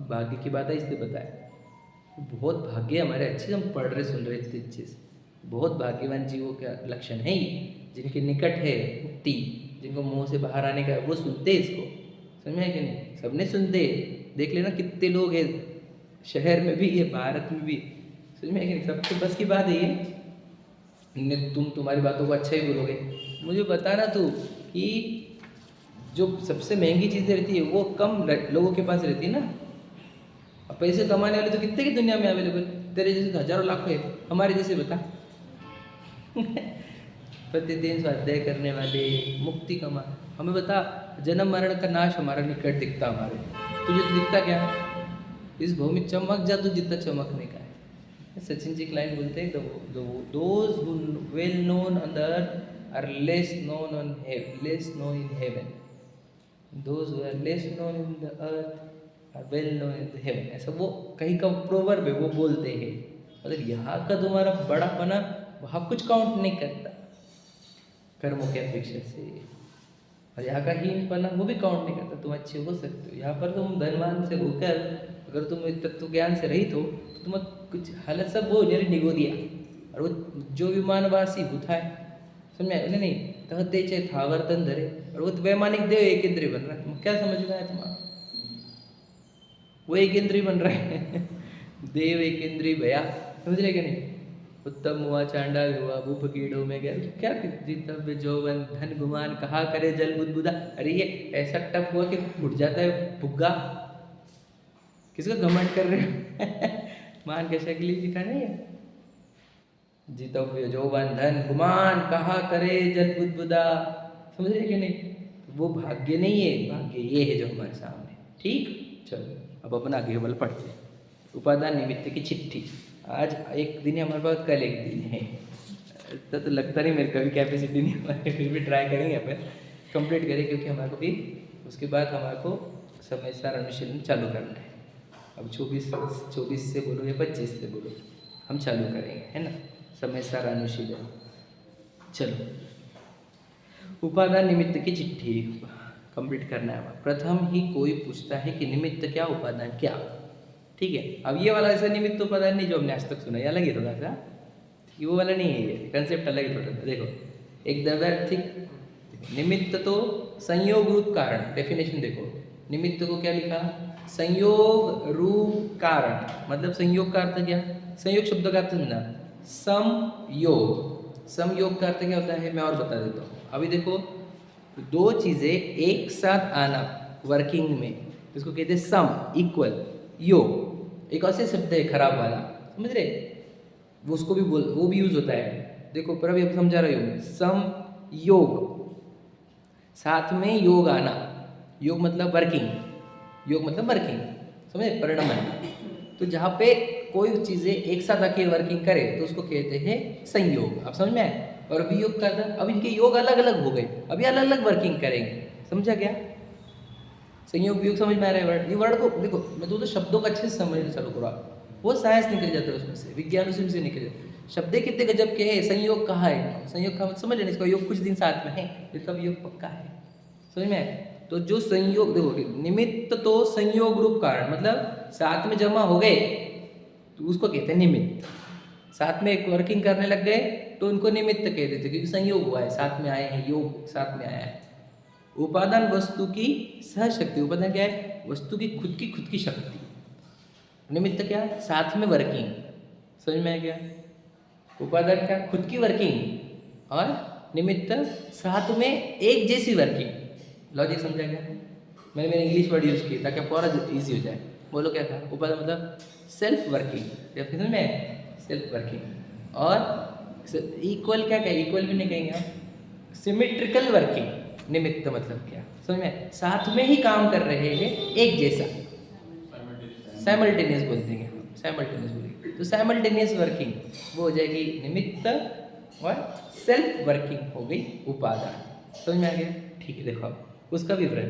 भाग्य की बात है इसलिए बताया, बहुत भाग्य हमारे अच्छे, हम पढ़ रहे सुन रहे इतने अच्छे से। बहुत भाग्यवान जीवों का लक्षण है ये, जिनके निकट है मुक्ति, जिनको मुंह से बाहर आने का, वो सुनते इसको। समझ में है कि नहीं? सबने सुनते, देख लेना कितने लोग हैं शहर में भी, ये भारत में भी। समझ में है कि नहीं? सबके बस की बात है ये। तुम तुम्हारी बातों को अच्छा ही बोलोगे, मुझे बताना तू कि जो सबसे महंगी चीज़ें रहती है वो कम लोगों के पास रहती है ना। अब पैसे कमाने वाले तो कितने की दुनिया में अवेलेबल, तेरे जैसे तो हजारों लाखों है, हमारे जैसे बता। प्रतिदिन स्वाध्याय करने वाले, मुक्ति कमा, हमें बता, जन्म मरण का नाश हमारा निकट दिखता, हमारे तुझे तो दिखता क्या? इस भूमि चमक जा तू जितना चमकने का है। सचिन जी क्लाइन बोलते हैं, those who well known on the earth are less known on less known in heaven, those who are less known in the earth are well known in the heaven. ऐसा वो कहीं का प्रोवर्ब है, वो बोलते हैं। मतलब यहाँ का तुम्हारा बड़ापना वहाँ कुछ काउंट नहीं करता कर्मों के अपेक्षा से, और यहाँ का हीनपना वो भी काउंट नहीं करता। तुम अच्छे हो सकते हो, यहाँ पर तुम धनवान से होकर अगर तुम तत्व ज्ञान से रहित हो तो तुम्हें कुछ हालत सब वो निगो दिया, और वो जो विमानवासी होता है, समझ में नहीं, कहते चे थावर तन धरे, और वो तो वैमानिक देव एक इंद्रिय बन रहा है। तुम क्या समझ में आया तुम्हारा? वो एक इंद्रिय बन रहा है। देव एक इंद्रिय भया, समझ रहे कि नहीं? उत्तम हुआ, चांडाल हुआ, भूप कीड़ों में गया, क्या जीतव्य जौवन धन गुमान, कहा करे जल बुदबुदा। अरे ये ऐसा टप हुआ कि उठ जाता है भुग्गा। किसका घमंड कर रहे हो? मान के शक्ली दिखा नहीं है। जीतव्य जौवन धन गुमान, कहा करे जल बुदबुदा, समझ रहे कि नहीं? वो भाग्य नहीं है, भाग्य ये है जो हमारे सामने। ठीक, चलो अब अपना आगे बल पढ़ते हैं। उपादान निमित्त की चिट्ठी। आज एक दिन है हमारे पास, कल एक दिन है, तो लगता नहीं मेरे कभी कैपेसिटी नहीं हमारे, फिर भी ट्राई करेंगे अपन कंप्लीट करें, क्योंकि हमारे को भी उसके बाद हमारे को समय सार अनुशीलन चालू करना है। अब 24 से बोलो या 25 से बोलो, हम चालू करेंगे, है ना, समय सार अनुशीलन। चलो, उपादान निमित्त की चिट्ठी कंप्लीट करना है। प्रथम ही कोई पूछता है कि निमित्त क्या, उपादान क्या। ठीक है, अब ये वाला ऐसा निमित्त उपादान नहीं जो हमने आज तक सुना, ये अलग है थोड़ा सा, वो वाला नहीं है, ये कंसेप्ट अलग है थोड़ा सा। देखो, एक द्वैधिक निमित्त तो संयोग रूप कारण, डेफिनेशन देखो, निमित्त को क्या लिखा, संयोग रूप कारण। मतलब संयोग का अर्थ क्या, संयोग शब्द का अर्थ समझना, समयोग। समयोग का अर्थ क्या होता है मैं और बता देता हूँ। अभी देखो, दो चीज़ें एक साथ आना वर्किंग में, इसको कहते हैं सम, इक्वल, योग। एक ऐसे शब्द है खराब वाला, समझ रहे, वो उसको भी वो भी यूज होता है। देखो पर अभी समझा रहा हूँ, सम योग, साथ में योग आना, योग मतलब वर्किंग, योग मतलब वर्किंग, समझे, परिणमन। तो जहाँ पे कोई चीज़ें एक साथ आके वर्किंग करे तो उसको कहते हैं संयोग। आप समझ में आए? और वियोग का था, अब इनके योग अलग अलग हो गए, अभी अलग अलग वर्किंग करेंगे, समझा क्या? संयोग वियोग समझ में आ रहा है वर्ड? ये वर्ड को देखो, मैं तो शब्दों का अच्छे से समझना चालू करो, वो साइंस निकल जाता है उसमें से, विज्ञान उसी में से निकल जाता है। शब्द कितने गजब के हैं, संयोग कहा है, संयोग का समझ लेना, इसका योग कुछ दिन साथ में है, इसका योग पक्का है, समझ में आए? तो जो संयोग, देखो निमित्त तो संयोग रूप कारण, मतलब साथ में जमा हो गए, तो उसको कहते हैं निमित्त। साथ में एक वर्किंग करने लग गए तो उनको निमित्त कह देते, क्योंकि संयोग हुआ है, साथ में आए हैं, योग साथ में आया है। उपादान वस्तु की सहशक्ति, उपादान क्या है? वस्तु की खुद की शक्ति। निमित्त क्या? साथ में वर्किंग। समझ में आ गया? उपादान क्या? खुद की वर्किंग, और निमित्त साथ में एक जैसी वर्किंग। लॉजिक समझा क्या? मैंने मेरे इंग्लिश वर्ड यूज किया ताकि पूरा इजी हो जाए। बोलो क्या था? उपादान मतलब सेल्फ वर्किंग, समझ में? Self working. और इक्वल क्या कहें? इक्वल भी नहीं कहेंगे हम, सिमेट्रिकल वर्किंग। निमित्त मतलब क्या? समझ में? साथ में ही काम कर रहे हैं, एक जैसा, साइमल्टेनियस बोल देंगे हम, साइमल्टेनियस बोलेंगे तो साइमल्टेनियस वर्किंग वो हो जाएगी निमित्त, और सेल्फ वर्किंग हो गई उपादान। समझ में आ गया? ठीक है, देखो अब उसका विवरण।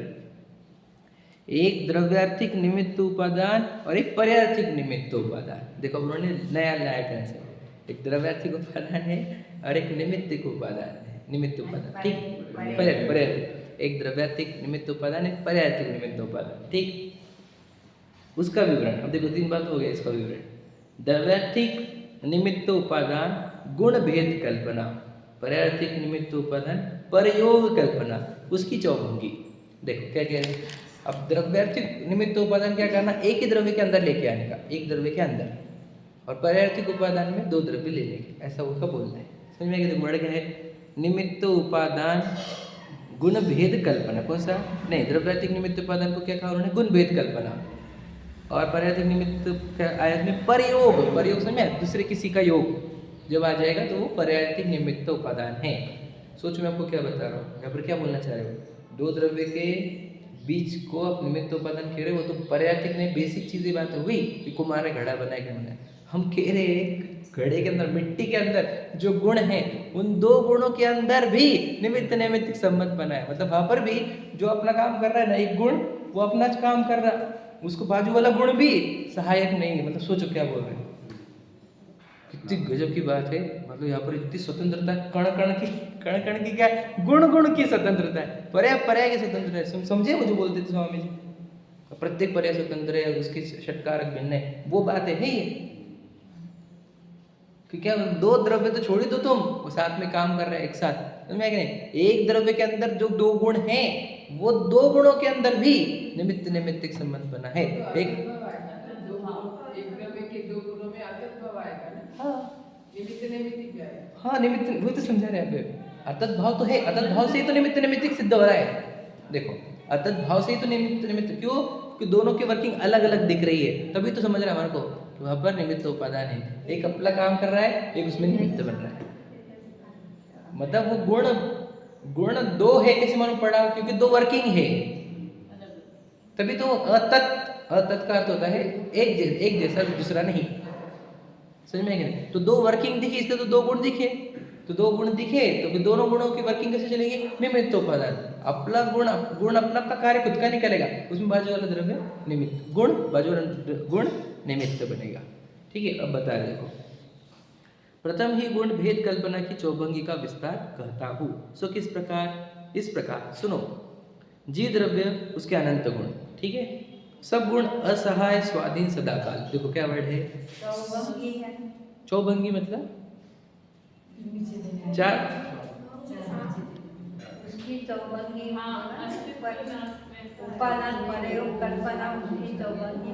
एक द्रव्यार्थिक निमित्त उपादान और एक पर्यार्थिक निमित्त उपादान। देखो उन्होंने नया कंसेप्ट, एक द्रव्यार्थिक उपादान है और एक निमित्तिक उपादान है, निमित्त उपादान। ठीक, पर्यार्थिक, एक द्रव्यार्थिक निमित्त उपादान है, पर्यार्थिक निमित्त उपादान। ठीक, उसका विवरण अब देखो, 3 बात हो गया इसका विवरण। द्रव्यार्थिक निमित्त उपादान गुण भेद कल्पना, पर्यार्थिक निमित्त उपादान प्रयोग कल्पना, उसकी चौभंगी। देखो क्या कह रहे हैं? अब द्रव्यार्थिक निमित्त उपादान क्या करना? एक ही द्रव्य के अंदर लेके आने का, एक द्रव्य के अंदर, और पर्यार्थिक उपादान में 2 द्रव्य लेने के, ऐसा उनका बोलना है। समझ में आया? वर्ड क्या है? निमित्त उपादान गुण भेद कल्पना। कौन सा? नहीं, द्रव्यार्थिक निमित्त उपादान को क्या कहा उन्होंने? गुण भेद कल्पना। और पर्यार्थिक निमित्त आयत में प्रयोग, प्रयोग समझ में? दूसरे किसी का योग जब आ जाएगा तो वो पर्यार्थिक निमित्त उपादान है। सोच मैं आपको क्या बता रहा हूँ, यहाँ पर क्या बोलना चाह रहे हो? 2 द्रव्य के बीच को आप निमित्त उपादान कह रहे हो, तो पर्यार्थिक नहीं, बेसिक चीजें बात हुई कि कुमार ने घड़ा बनाया क्या बनाया। हम कह रहे हैं घड़े के अंदर, मिट्टी के अंदर जो गुण है, उन 2 गुणों के अंदर भी निमित्त नैमित्तिक संबंध बनाए। मतलब वहां पर भी जो अपना काम कर रहा है ना, एक गुण वो अपना काम कर रहा, उसको बाजू वाला गुण भी सहायक नहीं है। मतलब सोचो क्या बोल रहे हैं, कितनी गजब की बात है। मतलब यहाँ पर इतनी स्वतंत्रता, कण कण की क्या, गुण की स्वतंत्रता है, पर्याय की स्वतंत्रता है। समझे वो जो बोलते थे स्वामी जी, प्रत्येक पर्याय स्वतंत्र है, उसकी षटकारक भिन्न है, वो बात है ये कि क्या 2 द्रव्य तो छोड़ ही दो तुम, वो साथ में काम कर रहे हैं एक साथ। समझ में? एक द्रव्य के अंदर जो 2 गुण हैं, वो 2 गुणों के अंदर भी निमित्त नैमित्तिक संबंध बना है। एक द्रव्य के 2 गुणों में आतत भाव आएगा ना? हाँ, निमित्त नैमित्तिक क्या है? हाँ, निमित्त, वही तो समझा रहे हैं। आतत भाव तो है, आतत भाव से ही तो निमित्त नैमित्तिक सिद्ध हो रहा है। देखो, आतत भाव से ही तो निमित्त नैमित्तिक, क्यों? कि दोनों की वर्किंग अलग अलग दिख रही है, तभी तो समझ रहे हैं हमारे को, वहाँ पर निमित्त उपादान है। एक अपना काम कर रहा है, एक उसमें निमित्त बन रहा है। मतलब वो गुण 2 है, कैसे मालूम पड़ा? क्योंकि 2 वर्किंग है, तभी तो अतत का अर्थ होता है एक जैसा, दूसरा नहीं। समझ में आएगा? तो 2 वर्किंग दिखी, इसलिए तो 2 गुण दिखे। तो 2 गुण दिखे तो फिर दोनों गुणों की वर्किंग कैसे चलेगी? निमित्त उपादान। अपना गुण अपना कार्य खुद का निकलेगा, उसमें बाजू वाला द्रव्य निमित्त, गुण बाजू वाला गुण निमित्त बनेगा। ठीक है, अब बता देखो, प्रथम ही गुण भेद कल्पना की चौभंगी का विस्तार कहता हूँ। सो किस प्रकार? इस प्रकार सुनो। जी द्रव्य, उसके अनंत गुण, ठीक है, सब गुण असहाय स्वाधीन सदाकाल। देखो क्या वर्ड है? चौभंगी मतलब 4
उसकी चौभंगी, उपादान प्रयोग कल्पना, उसकी चौभंगी।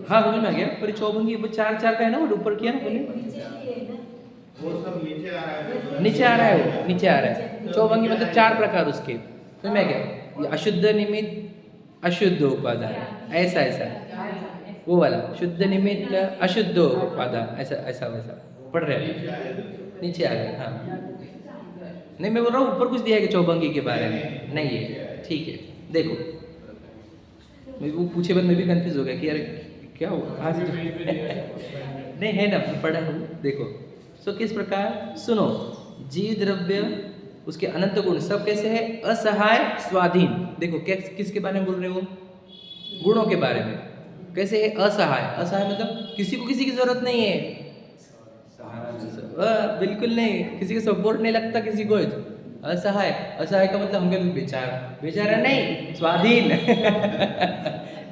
हाँ, समझ में आ गया। पर चौभंगी वो 4 का है ना, वो ऊपर किया ना, बोले
वो सब नीचे आ रहा है,
नीचे आ रहा है, वो नीचे आ रहा है। चौभंगी मतलब 4 प्रकार उसके। समझ में आ गया? ये अशुद्ध निमित्त, अशुद्ध उपादान, ऐसा वो वाला शुद्ध निमित्त, अशुद्ध उपादान, ऐसा वैसा पढ़ रहे हैं। नीचे आ गया। हाँ, नहीं मैं बोल रहा हूँ ऊपर कुछ दिया है चौभंगी के बारे में, नहीं है। ठीक है, देखो मैं वो पूछे बाद मैं भी कंफ्यूज हो गया कि यार क्या हुआ आज नहीं है ना, पढ़ा हूँ। देखो, सो किस प्रकार? सुनो। जीव द्रव्य, उसके अनंत गुण सब कैसे है? असहाय स्वाधीन। देखो किसके बारे में बोल रहे हो? गुणों के बारे में। कैसे है? असहाय। असहाय मतलब किसी को किसी की जरूरत नहीं है, बिल्कुल नहीं, किसी का सपोर्ट नहीं लगता किसी को। असहाय, असहाय का मतलब हम कहते बेचारा, बेचारा नहीं, स्वाधीन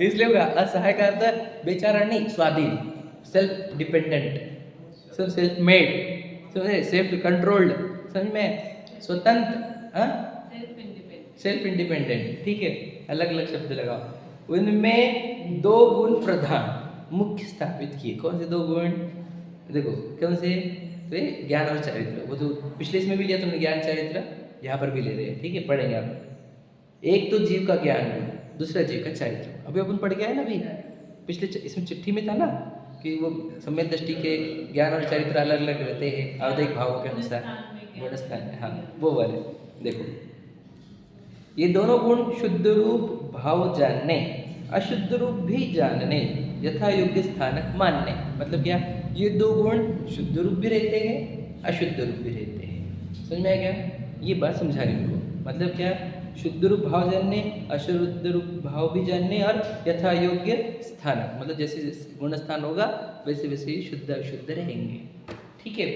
इसलिए होगा असहाय का अर्थ बेचारा नहीं, स्वाधीन, सेल्फ डिपेंडेंट, सब सेल्फ मेड, समझे, सेल्फ कंट्रोल्ड, समझ में, स्वतंत्र, हाँ, सेल्फ इंडिपेंडेंट, ठीक है, अलग अलग शब्द लगाओ। उनमें दो गुण प्रधान मुख्य स्थापित किए। कौन से दो गुण? देखो कौन से? तो ये ज्ञान और चारित्र, वो तो पिछले इसमें भी लिया तुमने ज्ञान चारित्र, यहाँ पर भी ले रहे हैं, ठीक है, पढ़ेंगे आप। एक तो जीव का ज्ञान गुण, दूसरा जीव का चारित्र। अभी अपन पढ़ के आए ना, अभी पिछले इसमें चिट्ठी में था ना कि वो सम्यक दृष्टि के ज्ञान और चारित्र अलग अलग रहते हैं आवधिक भावों के अनुसार, गुणस्थान में, हाँ वो वाले। देखो ये दोनों गुण शुद्ध रूप भाव जानने, अशुद्ध रूप भी जानने, यथा योग्य स्थानक मानने। मतलब क्या? ये दो गुण शुद्ध रूप भी रहते हैं, अशुद्ध रूप भी रहते हैं। समझ में आया क्या? ये बात समझा रही हूँ। मतलब क्या? शुद्ध रूप भाव जानने, अशुद्ध रूप भाव भी जानने, और यथा योग्य स्थानक, मतलब जैसे जैसे गुण स्थान होगा वैसे वैसे ही शुद्ध अशुद्ध रहेंगे, ठीक है।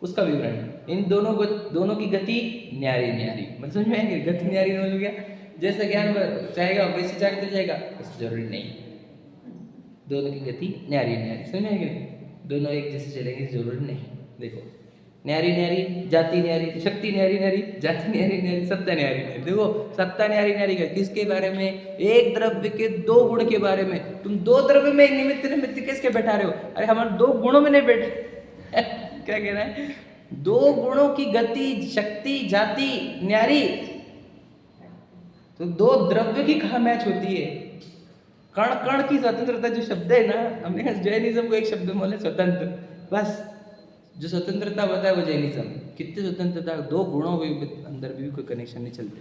उसका विवरण, इन दोनों की गति न्यारी न्यारी, मतलब समझ में आएंगे? गति न्यारी हो गया, जैसा ज्ञान चाहेगा वैसे चारित्र जाएगा, ऐसा जरूरी नहीं। दोनों की गति न्यारी न्यारी, समझ में आएंगे? दोनों एक जैसे चलेंगे जरूरी नहीं। देखो न्यारी न्यारी, जाति न्यारी, शक्ति न्यारी न्यारी, जाति न्यारी न्यारी, सत्ता न्यारी न्यारी। देखो सत्ता न्यारी न्यारी का किसके बारे में? एक द्रव्य के दो गुण के बारे में। तुम दो द्रव्य में निमित्त निमित्त किसके बैठा रहे हो? अरे हमारे दो गुणों में नहीं बैठे। क्या कह रहा है? दो गुणों की गति, शक्ति, जाति न्यारी, तो दो द्रव्य की कहाँ मैच होती है? कण कण की स्वतंत्रता जो शब्द है ना, हमने कहा जैनिज्म को एक शब्द बोले स्वतंत्र, बस जो स्वतंत्रता बताया है वो जैनिज्म। कितनी स्वतंत्रता, दो गुणों के अंदर भी कोई कनेक्शन नहीं चलते,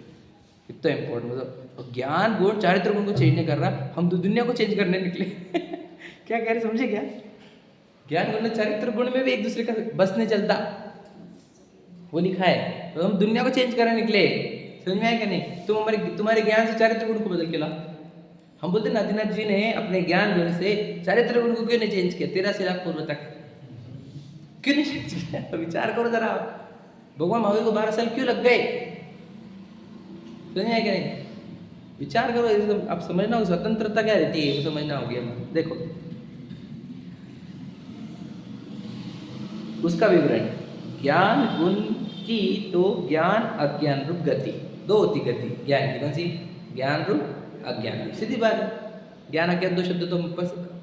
इतना इम्पोर्टेंट। मतलब ज्ञान गुण चारित्र गुण को चेंज नहीं कर रहा, हम तो दुनिया को चेंज करने निकले। क्या कह रहे समझे क्या? ज्ञान गुण चारित्र गुण में भी एक दूसरे का बस नहीं चलता, वो लिखा है, तो हम दुनिया को चेंज करने निकले। समझ में आया क्या नहीं? तुम तुम्हारे ज्ञान से चारित्र गुण को बदल के ला। हम बोलते नाथीनाथ जी ने अपने ज्ञान गुण से चारित्र गुण को क्यों नहीं चेंज किया? 1300 लाख पूर्व तक क्यों नहीं चेंज किया? विचार करो जरा, भगवान महावीर को 12 साल क्यों लग गए? समझ में आया क्या नहीं? विचार करो, आप समझना हो स्वतंत्रता क्या रहती है, वो समझना होगी हमें। देखो उसका विवरण, ज्ञान गुण की तो ज्ञान अज्ञान रूप गति, दो होती गति ज्ञान की। कौन सी? ज्ञान रूप अज्ञान रूप। सीधी बात है, ज्ञान अज्ञान दो शब्द तो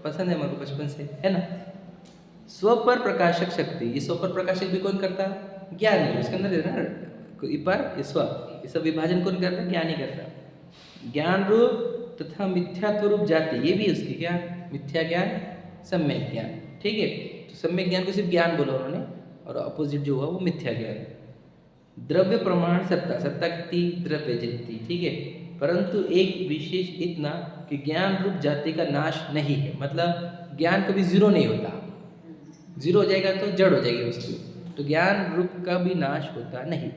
पसंद है हमारे को बचपन से, है ना। स्व पर प्रकाशक शक्ति, ये स्व पर प्रकाशक भी कौन करता है? ज्ञान ही। उसके अंदर है ना पर स्व, ये सब विभाजन कौन करता है? ज्ञान ही करता। ज्ञान रूप तथा मिथ्यात्व रूप जाति, ये भी उसकी क्या? मिथ्या ज्ञान, सम्यक ज्ञान, ठीक है। तो सम्यक ज्ञान को सिर्फ ज्ञान बोला उन्होंने, और अपोजिट जो हुआ वो मिथ्या ज्ञान। द्रव्य प्रमाण सत्ता, सत्ता कितनी? द्रव्य जितनी, ठीक है। परंतु एक विशेष इतना कि ज्ञान रूप जाति का नाश नहीं है, मतलब ज्ञान कभी जीरो नहीं होता, जीरो हो जाएगा तो जड़ हो जाएगी वस्तु, तो ज्ञान रूप का भी नाश होता नहीं।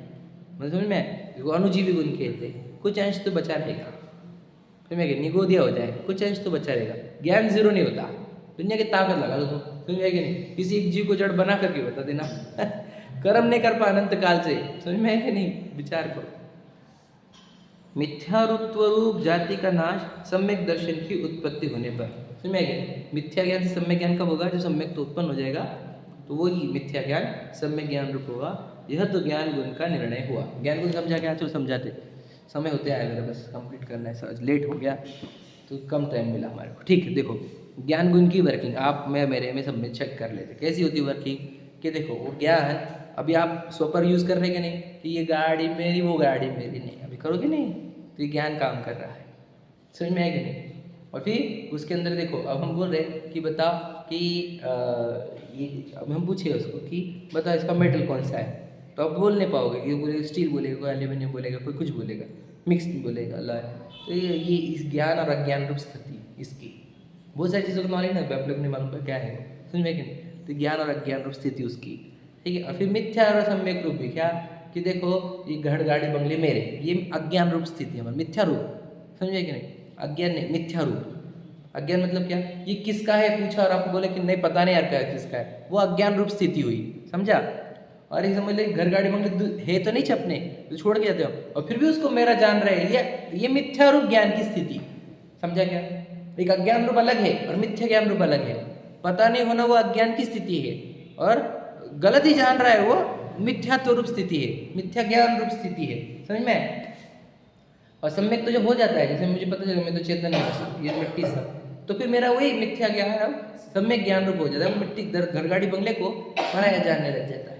मतलब समझ में? वो अनुजीवी गुण कहते हैं, कुछ अंश तो बचा रहेगा, समझ में? निगोदिया हो जाए, कुछ अंश तो बचा रहेगा, ज्ञान जीरो नहीं होता। दुनिया की ताकत लगा दो, समझ में? कि नहीं? किसी एक जीव को जड़ बना करके बता देना। कर्म नहीं कर पा अनंत काल से, समझ में है कि नहीं? विचार करो। मिथ्यारूपत्व रूप जाति का नाश सम्यक दर्शन की उत्पत्ति होने पर, समझ में आया? मिथ्या ज्ञान से सम्यक ज्ञान कब होगा? जब सम्यक तो उत्पन्न हो जाएगा, तो वही मिथ्या ज्ञान सम्यक ज्ञान रूप होगा। यह तो ज्ञान गुण का निर्णय हुआ। ज्ञान गुण समझा गया? चलो समझाते, समय होते आया मेरा, बस कंप्लीट करना है, लेट हो गया तो कम टाइम मिला हमारे को, ठीक है। देखो ज्ञान गुण की वर्किंग आप मेरे में सब में चेक कर लेते, कैसी होती है वर्किंग? कि देखो वो ज्ञान, अभी आप स्व पर यूज़ कर रहे कि नहीं, कि ये गाड़ी मेरी, वो गाड़ी मेरी, नहीं अभी करोगे नहीं, तो ये ज्ञान काम कर रहा है, समझ में आएगा नहीं? और फिर उसके अंदर देखो, अब हम बोल रहे कि बताओ कि ये, अब हम पूछे उसको कि बताओ इसका मेटल कौन सा है, तो आप बोल नहीं पाओगे, कि बोलेगा स्टील बोलेगा, कोई एल्यूमिनियम बोलेगा, कोई कुछ बोलेगा, मिक्स बोलेगा, लॉय। तो ये इस ज्ञान और अज्ञान रूप स्थिति इसकी, बहुत सारी चीज़ों का नॉलेज ना, आप लोग ने मालूम क्या है, समझ में कि नहीं? तो ज्ञान और अज्ञान रूप स्थिति उसकी, ठीक है। और फिर मिथ्या और सम्यक रूप भी क्या? कि देखो ये घर गाड़ी बंगले मेरे, ये अज्ञान रूप स्थिति है, मिथ्या रूप, समझे कि नहीं? अज्ञान नहीं, मिथ्या रूप। अज्ञान मतलब क्या? ये किसका है पूछा और आपको बोले कि नहीं पता नहीं यार क्या किसका है, वो अज्ञान रूप स्थिति हुई, समझा? और ये समझ ले घर गाड़ी बंगले है तो नहीं छपने, तो छोड़ के जाते हो, और फिर भी उसको मेरा जान रहे, ये मिथ्या रूप ज्ञान की स्थिति, समझा क्या? एक अज्ञान रूप अलग है और मिथ्या ज्ञान रूप अलग है। पता नहीं होना वो अज्ञान की स्थिति है, और गलत ही जान रहा है वो मिथ्यात्व रूप स्थिति है, मिथ्या ज्ञान रूप स्थिति है। समझ में? और सम्यक तो जब हो जाता है, जैसे मुझे पता चला मैं तो चेतन है, ये मिट्टी सब, तो फिर मेरा वही मिथ्या ज्ञान अब सम्यक ज्ञान रूप हो जाता है। वो मिट्टी घर गाड़ी बंगले को पराया जानने लग जाता है,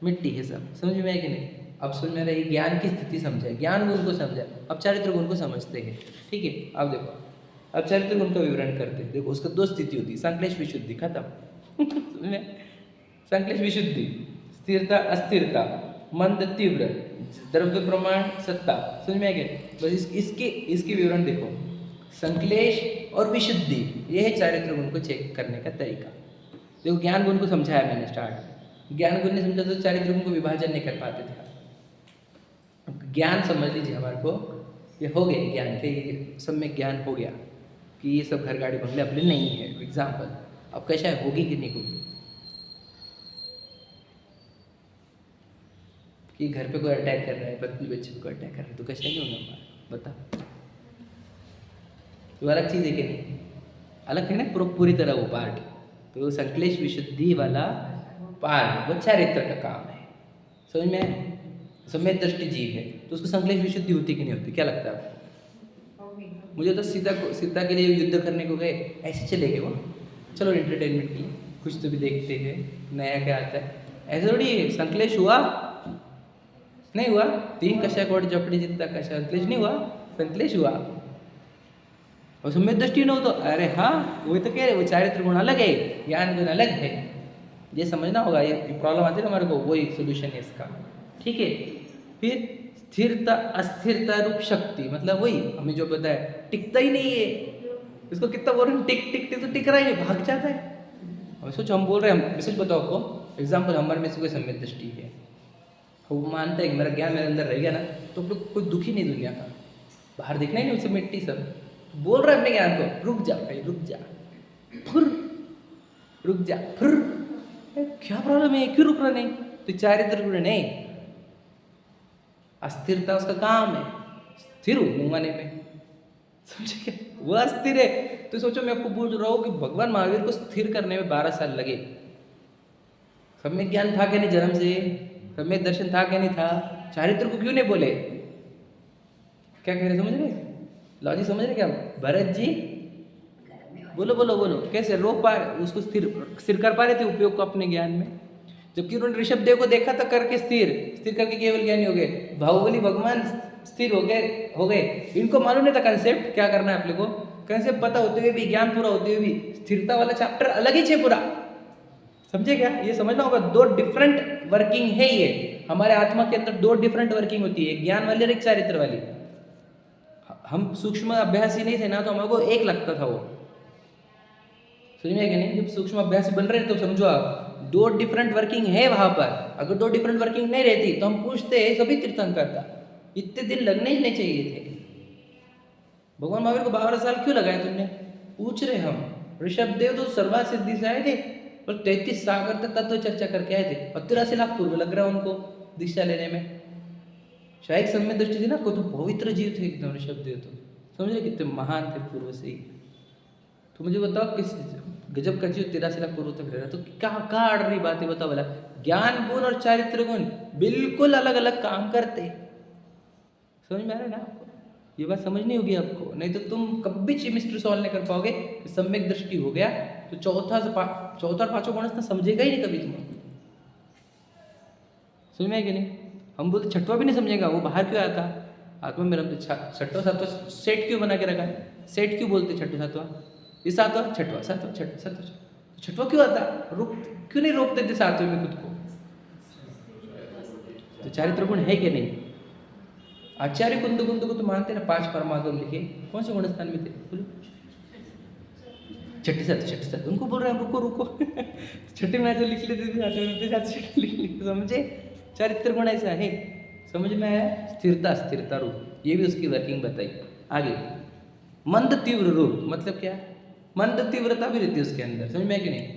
मिट्टी है सब। समझ में है कि नहीं? अब सुन मेरा ये ज्ञान की स्थिति समझे, ज्ञान गुण को समझा, अब चारित्र गुण को समझते हैं। ठीक है, अब देखो, अब चारित्र गुण का विवरण करते हैं। देखो उसका दो स्थिति होती है, संक्लेश विशुद्धि, खत्म। संक्लेश विशुद्धि, स्थिरता अस्थिरता, मंद तीव्र, द्रव्य प्रमाण सत्ता। समझ में आ गया? बस इसके विवरण देखो। संक्लेश और विशुद्धि, ये है चारित्र गुण को चेक करने का तरीका। देखो ज्ञान गुण को समझाया मैंने स्टार्ट, ज्ञान गुण ने समझा तो चारित्र गुण को विभाजन नहीं कर पाते थे। ज्ञान समझ लीजिए हमारे को, ये हो गए ज्ञान के, ये सम्यक ज्ञान हो गया कि ये सब घर गाड़ी बंगले अपने नहीं है। एग्जाम्पल, अब कैसा है, होगी कि नहीं होगी? कि घर पे कोई अटैक कर रहा है, पत्नी बच्चे को अटैक कर रहा है, तो कैसा नहीं होगा हमारा? बता, तो अलग चीज़ है कि नहीं? अलग है ना पूरी तरह वो पार्ट। तो संक्लेश विशुद्धि वाला पार्ट वो चारित्र का काम है। समझ में आया? सम्यक दृष्टि जीव है तो उसको संक्लेश विशुद्धि होती कि नहीं होती? क्या लगता है आपको? मुझे तो सीता के लिए युद्ध करने को गए, ऐसे चले गए वो, चलो एंटरटेनमेंट के लिए कुछ तो भी देखते हैं, नया क्या आता है। ऐसे थोड़ी संक्लेश हुआ, नहीं हुआ। 3 कशा कोट जपड़ी जितना कशा, संक्लेश नहीं हुआ, संक्लेश हुआ। और सम्यक दृष्टि न हो तो अरे हाँ, वही तो कह रहे, वो चारित्र गुण अलग है, ज्ञान गुण अलग है। ये समझना होगा, ये प्रॉब्लम आती है ना हमारे को, वही सोल्यूशन है इसका। ठीक है, फिर स्थिरता अस्थिरता रूप शक्ति, मतलब वही हमें जो पता है, टिकता ही नहीं है। इसको कितना बोल रहे हैं, टिक टिक टिक, तो टिक रहा ही नहीं, भाग जाता है। अब सोचो हम बोल रहे हैं, मैं सच बताओ आपको, एग्जाम्पल हमारे में से कोई सम्यक दृष्टि है, वो मानते हैं कि मेरा ज्ञान मेरे अंदर रह गया ना, तो कोई दुखी नहीं दुनिया का, बाहर दिखना ही नहीं उससे मिट्टी सब। बोल रहा है अपने ज्ञान को, रुक जा भाई, रुक जा, फिर रुक जा, फिर क्या प्रॉब्लम है, क्यों रुक रहा नहीं? तो चारित्र गुण नहीं, अस्थिरता उसका काम है, स्थिर हो मुंगाने में। समझे क्या? वो अस्थिर है। तो सोचो मैं आपको बोल रहा हूँ कि भगवान महावीर को स्थिर करने में 12 साल लगे। सम्यक ज्ञान था क्या नहीं जन्म से? सम्यक दर्शन था क्या नहीं था? चारित्र को क्यों नहीं बोले? क्या कह रहे, समझ रहे? लॉजिक समझ रहे क्या भरत जी? बोलो बोलो बोलो, कैसे रोक पा रहे उसको, स्थिर कर पा रहे थे उपयोग को अपने ज्ञान में? जबकि उन्होंने ऋषभदेव को देखा था करके स्थिर करके केवल ज्ञानी हो गए। बाहुबली भगवान स्थिर हो गए। इनको मालूम नहीं था कंसेप्ट क्या करना है अपने को। कंसेप्ट पता होते हुए भी, ज्ञान पूरा होते हुए भी, स्थिरता वाला चैप्टर अलग ही है पूरा। समझे क्या? ये समझना होगा, 2 डिफरेंट वर्किंग है ये। हमारे आत्मा के अंदर 2 डिफरेंट वर्किंग होती है, ज्ञान वाली और एक चारित्र वाली। हम सूक्ष्म अभ्यासी नहीं थे ना, तो हमको एक लगता था वो। समझ में कि नहीं? जब सूक्ष्म अभ्यासी बन रहे हैं तो समझो आप 2 डिफरेंट वर्किंग है वहां पर। अगर 2 डिफरेंट वर्किंग नहीं रहती तो हम पूछते सभी तीर्थंकर का, इतने दिन लगने ही नहीं चाहिए थे। भगवान महावीर को 12 साल क्यों लगाए तुमने? पूछ रहे हम। ऋषभदेव तो सर्वा सिद्धि से आए थे और 33 सागर तक तत्व चर्चा करके आए थे, और 83 लाख पूर्व लग रहा है उनको दीक्षा लेने में। शायद सम्यक दृष्टि थी ना, को तो पवित्र जीव थे एकदम ऋषभदेव। तो समझ रहे कितने महान थे पूर्व से ही। तो मुझे बताओ किस गजब का जीव 83 लाख पूर्व तक रह रहा, तो क्या अड़ रही बात है बताओ भला। ज्ञान गुण और चारित्र गुण बिल्कुल अलग अलग काम करते। समझ में आ रहा है ना आपको? ये बात समझनी होगी आपको, नहीं तो तुम कभी मिस्ट्री सॉल्व नहीं कर पाओगे। सम्यक दृष्टि हो गया तो चौथा और पांचवा गुण समझेगा ही नहीं कभी तुम। समझ में है कि नहीं? हम बोलते छठवा भी नहीं समझेगा, वो बाहर क्यों आता? आत्मा में रखते। छठवा सातवा सेट क्यों बना के रखा है? सेट क्यों बोलते छठवा सातवा? ये सातवा छठवा सातवा छठवा छठवा क्यों आता? क्यों नहीं रोक देते सातवें में खुद को? तो चारित्र गुण है कि नहीं? आचार्य कुंद को तो मानते ना, 5 परमागम लिखे, कौन से गुण स्थान में थे बोलो? छठी सात उनको बोल रहे हैं रुको छठी में तो लिख लेते थे, लिख लेते। समझे? चारित्र गुण ऐसा है, समझ में आया? स्थिरता रूप, ये भी उसकी वर्किंग बताई। आगे मंद तीव्र रूप, मतलब क्या? मंद तीव्रता भी रहती है उसके अंदर। समझ में है कि नहीं?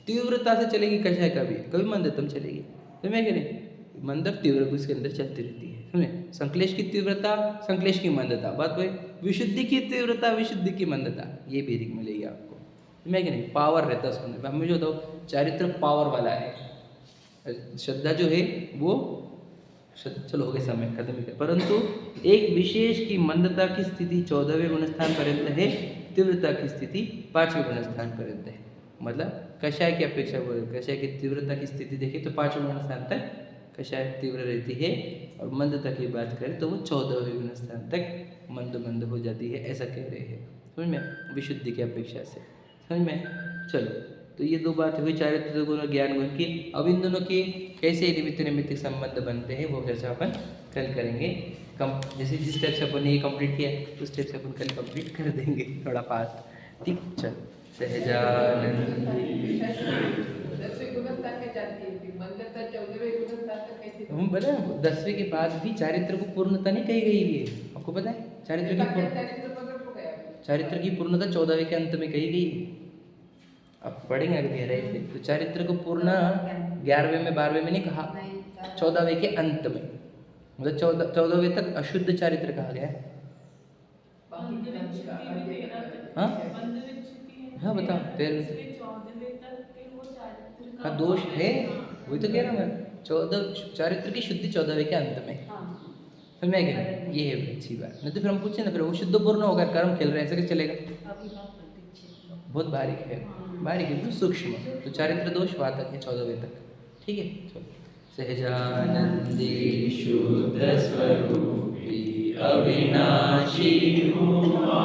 तीव्रता से चलेगी कशा, कभी मंदतम चलेगी। समझ में है कि नहीं? मंद और तीव्र भी उसके अंदर चलती रहती है, समझे? संश्लेष की तीव्रता, संश्लेष की मंदता, बात भाई विशुद्धि की तीव्रता, विशुद्धि की मंदता, ये भी ऋग मिलेगी आपको, मैं कि नहीं? पावर रहता है उसके अंदर। मैं मुझे बताओ चारित्र पावर वाला है, श्रद्धा जो है वो चलो हो गए समय खत्म ही कर, परंतु एक विशेष की मंदता की स्थिति 14वें गुणस्थान पर्यंत है, तीव्रता की स्थिति 5वें गुणस्थान पर्यंत है। मतलब कषाय की अपेक्षा कषाय की तीव्रता की स्थिति देखें तो 5वें गुणस्थान तक कषाय तीव्र रहती है, और मंदता की बात करें तो वो 14वें गुणस्थान तक मंद हो जाती है, ऐसा कह रहे हैं, समझ में? विशुद्धि की अपेक्षा से, समझ में? चलो, तो ये दो बात हुई चारित्र गुण और ज्ञान गुण की। अब इन दोनों के कैसे निमित्त संबंध बनते हैं वो चर्चा अपन कल करेंगे। जैसे जिस टाइप से अपन ने ये कंप्लीट किया उस टाइप से अपन कल कंप्लीट कर देंगे, थोड़ा फास्ट, ठीक? चल सहजानंद हम पता है 10वें के बाद भी चारित्र को पूर्णता नहीं कही गई है, आपको पता है? चारित्र की पूर्णता 14वें के अंत में कही गई है, अब पढ़ेंगे अगर गहराई से तो चारित्र को पूर्ण 11वें में 12वें में नहीं कहा, 14वें के अंत में, मतलब 14वें तक अशुद्ध चारित्र कहा गया है। हाँ हाँ बताओ फिर का दोष है, वही तो कह रहा हूँ मैं, 14 चारित्र की शुद्धि 14वें के अंत में, समझ में क्या? ये है अच्छी बात। नहीं तो फिर हम पूछे ना, फिर वो शुद्ध पूर्ण होगा, कर्म खेल रहे हैं, ऐसे कैसे चलेगा? बहुत बारीक है, बारीक है, बहुत सूक्ष्म, तो चारित्र दोष वहाँ तक है 14वें तक, ठीक है? चलो सहजानंदी शुद्ध स्वरूपी अविनाशी हूँ।